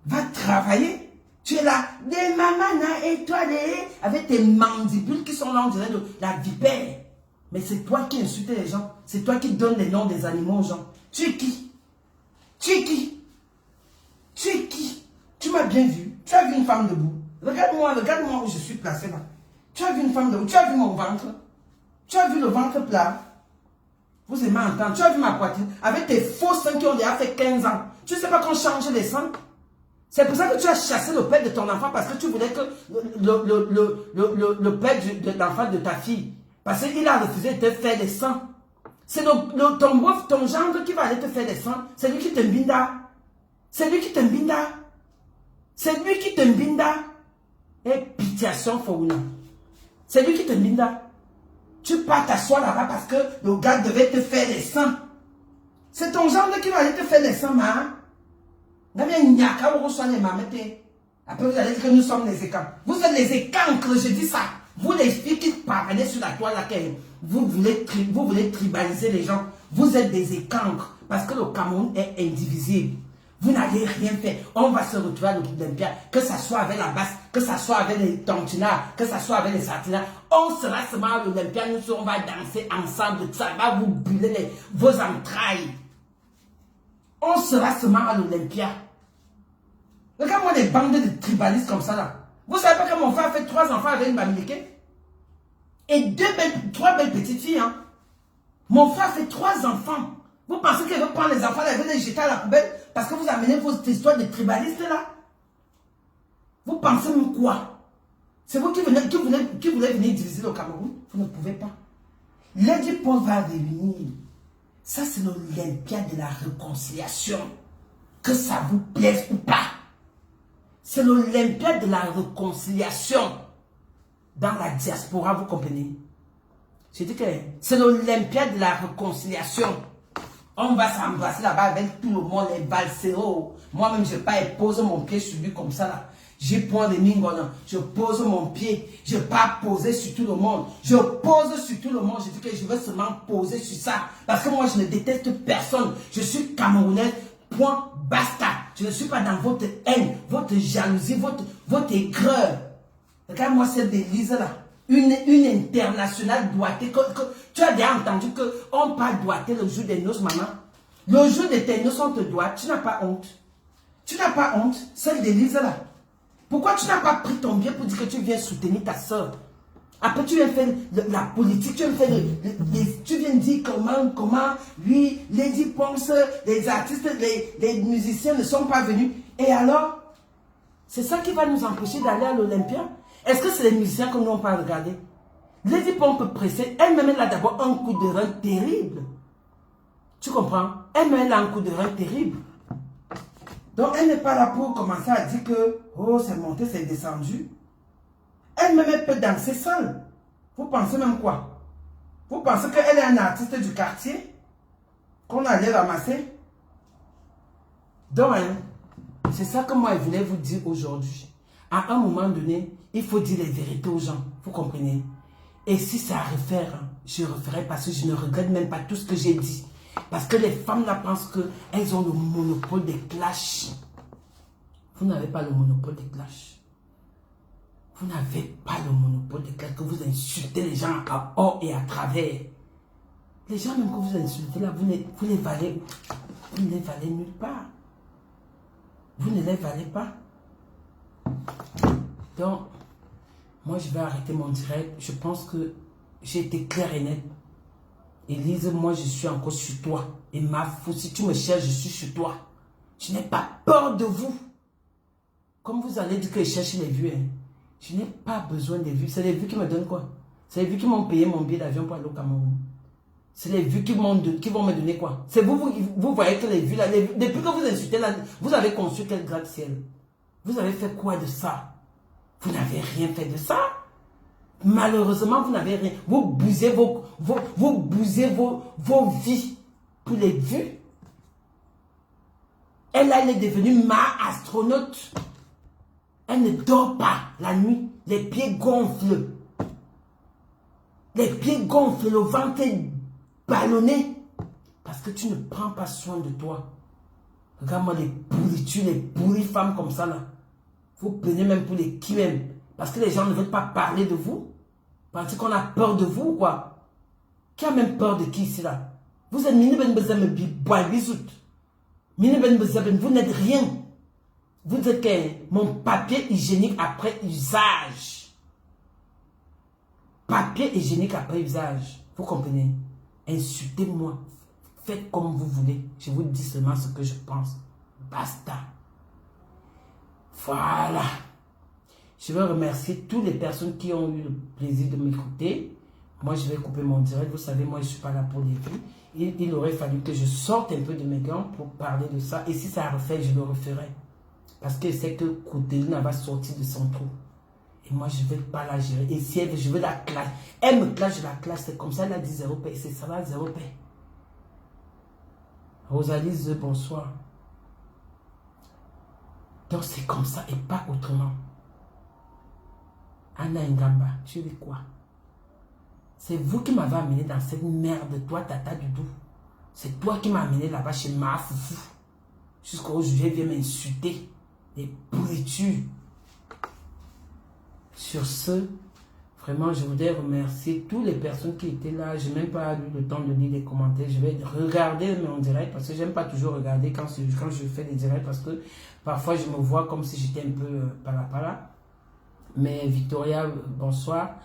Va travailler. Tu es là, des mamans étoilées, avec tes mandibules qui sont là, on dirait de la vipère. Mais c'est toi qui insultes les gens. C'est toi qui donnes les noms des animaux aux gens. Tu es qui? Tu es qui? Tu es qui? Tu m'as bien vu. Tu as vu une femme debout. Regarde-moi où je suis placé là. Tu as vu une femme debout. Tu as vu mon ventre. Tu as vu le ventre plat. Vous aimez entendre. Tu as vu ma poitrine. Avec tes faux seins qui ont déjà fait 15 ans. Tu ne sais pas qu'on change les seins. C'est pour ça que tu as chassé le père de ton enfant. Parce que tu voulais que le père de l'enfant de ta fille. Parce qu'il a refusé de te faire des seins. C'est ton gendre qui va aller te faire des seins. C'est lui qui te binda. C'est lui qui te binda. C'est lui qui te binda. Et pitiation Faouna. C'est lui qui te binda. Tu pars t'asseoir là-bas parce que le gars devait te faire des seins. C'est ton gendre qui va aller te faire des seins, ma. Après, vous allez dire que nous sommes les écancres. Vous êtes les écancres, je dis ça. Vous les filles qui parlez sur la toile laquelle vous voulez tribaliser les gens. Vous êtes des écancres. Parce que le Cameroun est indivisible. Vous n'allez rien faire. On va se retrouver à l'Olympia. Que ça soit avec la basse, que ça soit avec les tontinards, que ça soit avec les sartinards. On sera seulement à l'Olympia. On va danser ensemble. Ça va vous brûler vos entrailles. On sera seulement à l'Olympia. Regarde-moi les bandes de tribalistes comme ça là. Vous savez pas que mon frère a fait 3 enfants avec une Bamileke? Et 3 belles petites filles. Hein? Mon frère a fait 3 enfants. Vous pensez qu'il veut prendre les enfants et les jeter à la poubelle parce que vous amenez vos histoires de tribalistes là? Vous pensez même quoi? C'est vous qui voulez venir diviser le Cameroun? Vous ne pouvez pas. Lady Paul va réunir. Ça, c'est l'Olympiade de la réconciliation. Que ça vous plaise ou pas. C'est l'Olympiade de la réconciliation. Dans la diaspora, vous comprenez? Je dis que c'est l'Olympiade de la réconciliation. On va s'embrasser là-bas avec tout le monde, les valseros. Moi-même, je ne vais pas poser mon pied sur lui comme ça là. J'ai point de mingona. Je pose mon pied. Je ne vais pas poser sur tout le monde. Je pose sur tout le monde. Je dis que je veux seulement poser sur ça. Parce que moi, je ne déteste personne. Je suis camerounaise. Point, basta. Je ne suis pas dans votre haine, votre jalousie, votre aigreur. Regarde-moi celle d'Élise là. Une internationale doigtée. Tu as déjà entendu qu'on parle doigté le jour des noces, maman. Le jour de tes noces, on te doit. Tu n'as pas honte. Tu n'as pas honte. Celle d'Élise là. Pourquoi tu n'as pas pris ton billet pour dire que tu viens soutenir ta soeur? Après, tu viens faire la politique, tu viens faire tu viens dire comment, lui, Lady Ponce, les artistes, les musiciens ne sont pas venus. Et alors, c'est ça qui va nous empêcher d'aller à l'Olympia? Est-ce que c'est les musiciens que nous n'avons pas regardé? Lady Ponce peut presser, elle-même, elle a d'abord un coup de rein terrible. Tu comprends? Elle-même, elle a un coup de rein terrible. Donc, elle n'est pas là pour commencer à dire que, oh, c'est monté, c'est descendu. Elle-même, elle peut danser seule. Vous pensez même quoi? Vous pensez qu'elle est un artiste du quartier? Qu'on allait ramasser? Donc, hein, c'est ça que moi, je voulais vous dire aujourd'hui. À un moment donné, il faut dire les vérités aux gens. Vous comprenez? Et si ça refaire, je referai parce que je ne regrette même pas tout ce que j'ai dit. Parce que les femmes là pensent qu'elles ont le monopole des clashs. Vous n'avez pas le monopole des clashs. Vous n'avez pas le monopole des clashs, que vous insultez les gens à hors et à travers. Les gens même que vous insultez là, vous les valez où? Vous ne les valez nulle part. Vous ne les valez pas. Donc, moi je vais arrêter mon direct. Je pense que j'ai été clair et net. Élise, moi je suis encore sur toi. Et ma fou, si tu me cherches, je suis sur toi. Je n'ai pas peur de vous. Comme vous allez dire que je cherche les vues. Hein. Je n'ai pas besoin des vues. C'est les vues qui me donnent quoi? C'est les vues qui m'ont payé mon billet d'avion pour aller au Cameroun. C'est les vues qui vont me donner quoi? C'est vous voyez que les vues là, depuis que vous insultez là, vous avez conçu quel gratte-ciel? Vous avez fait quoi de ça? Vous n'avez rien fait de ça. Malheureusement, vous n'avez rien. Vous bousez vos vies pour les vues. Elle est devenue ma astronaute. Elle ne dort pas la nuit. Les pieds gonflent. Les pieds gonflent, le ventre est ballonné. Parce que tu ne prends pas soin de toi. Regarde-moi les pourritures, les pourries femmes comme ça là. Vous prenez même pour les qui même. Parce que les gens ne veulent pas parler de vous. Parce qu'on a peur de vous ou quoi? Qui a même peur de qui ici là? Vous êtes mini ben bezem bois bisout. Mini ben bezem, vous n'êtes rien. Vous êtes que mon papier hygiénique après usage. Papier hygiénique après usage. Vous comprenez? Insultez-moi. Faites comme vous voulez. Je vous dis seulement ce que je pense. Basta. Voilà. Je veux remercier toutes les personnes qui ont eu le plaisir de m'écouter. Moi, je vais couper mon direct. Vous savez, moi, je ne suis pas là pour les vues. Il aurait fallu que je sorte un peu de mes gants pour parler de ça. Et si ça refait, je le referai. Parce que c'est que Cotéline va sortir de son trou. Et moi, je ne vais pas la gérer. Et si elle veut, je veux la classe. Elle me classe, je la classe. C'est comme ça, elle a dit 0 paix. C'est ça, va 0 paix. Rosalie, bonsoir. Donc, c'est comme ça et pas autrement. Anna Ngamba, tu dis quoi? C'est vous qui m'avez amené dans cette merde, toi, Tata Doudou. C'est toi qui m'as amené là-bas chez ma foufou. Jusqu'au jour où je viens m'insulter. Les pourritures. Sur ce, vraiment, je voudrais remercier toutes les personnes qui étaient là. Je n'ai même pas eu le temps de lire les commentaires. Je vais regarder mon direct parce que je n'aime pas toujours regarder quand je fais des directs parce que parfois je me vois comme si j'étais un peu par là. Mais Victoria, bonsoir.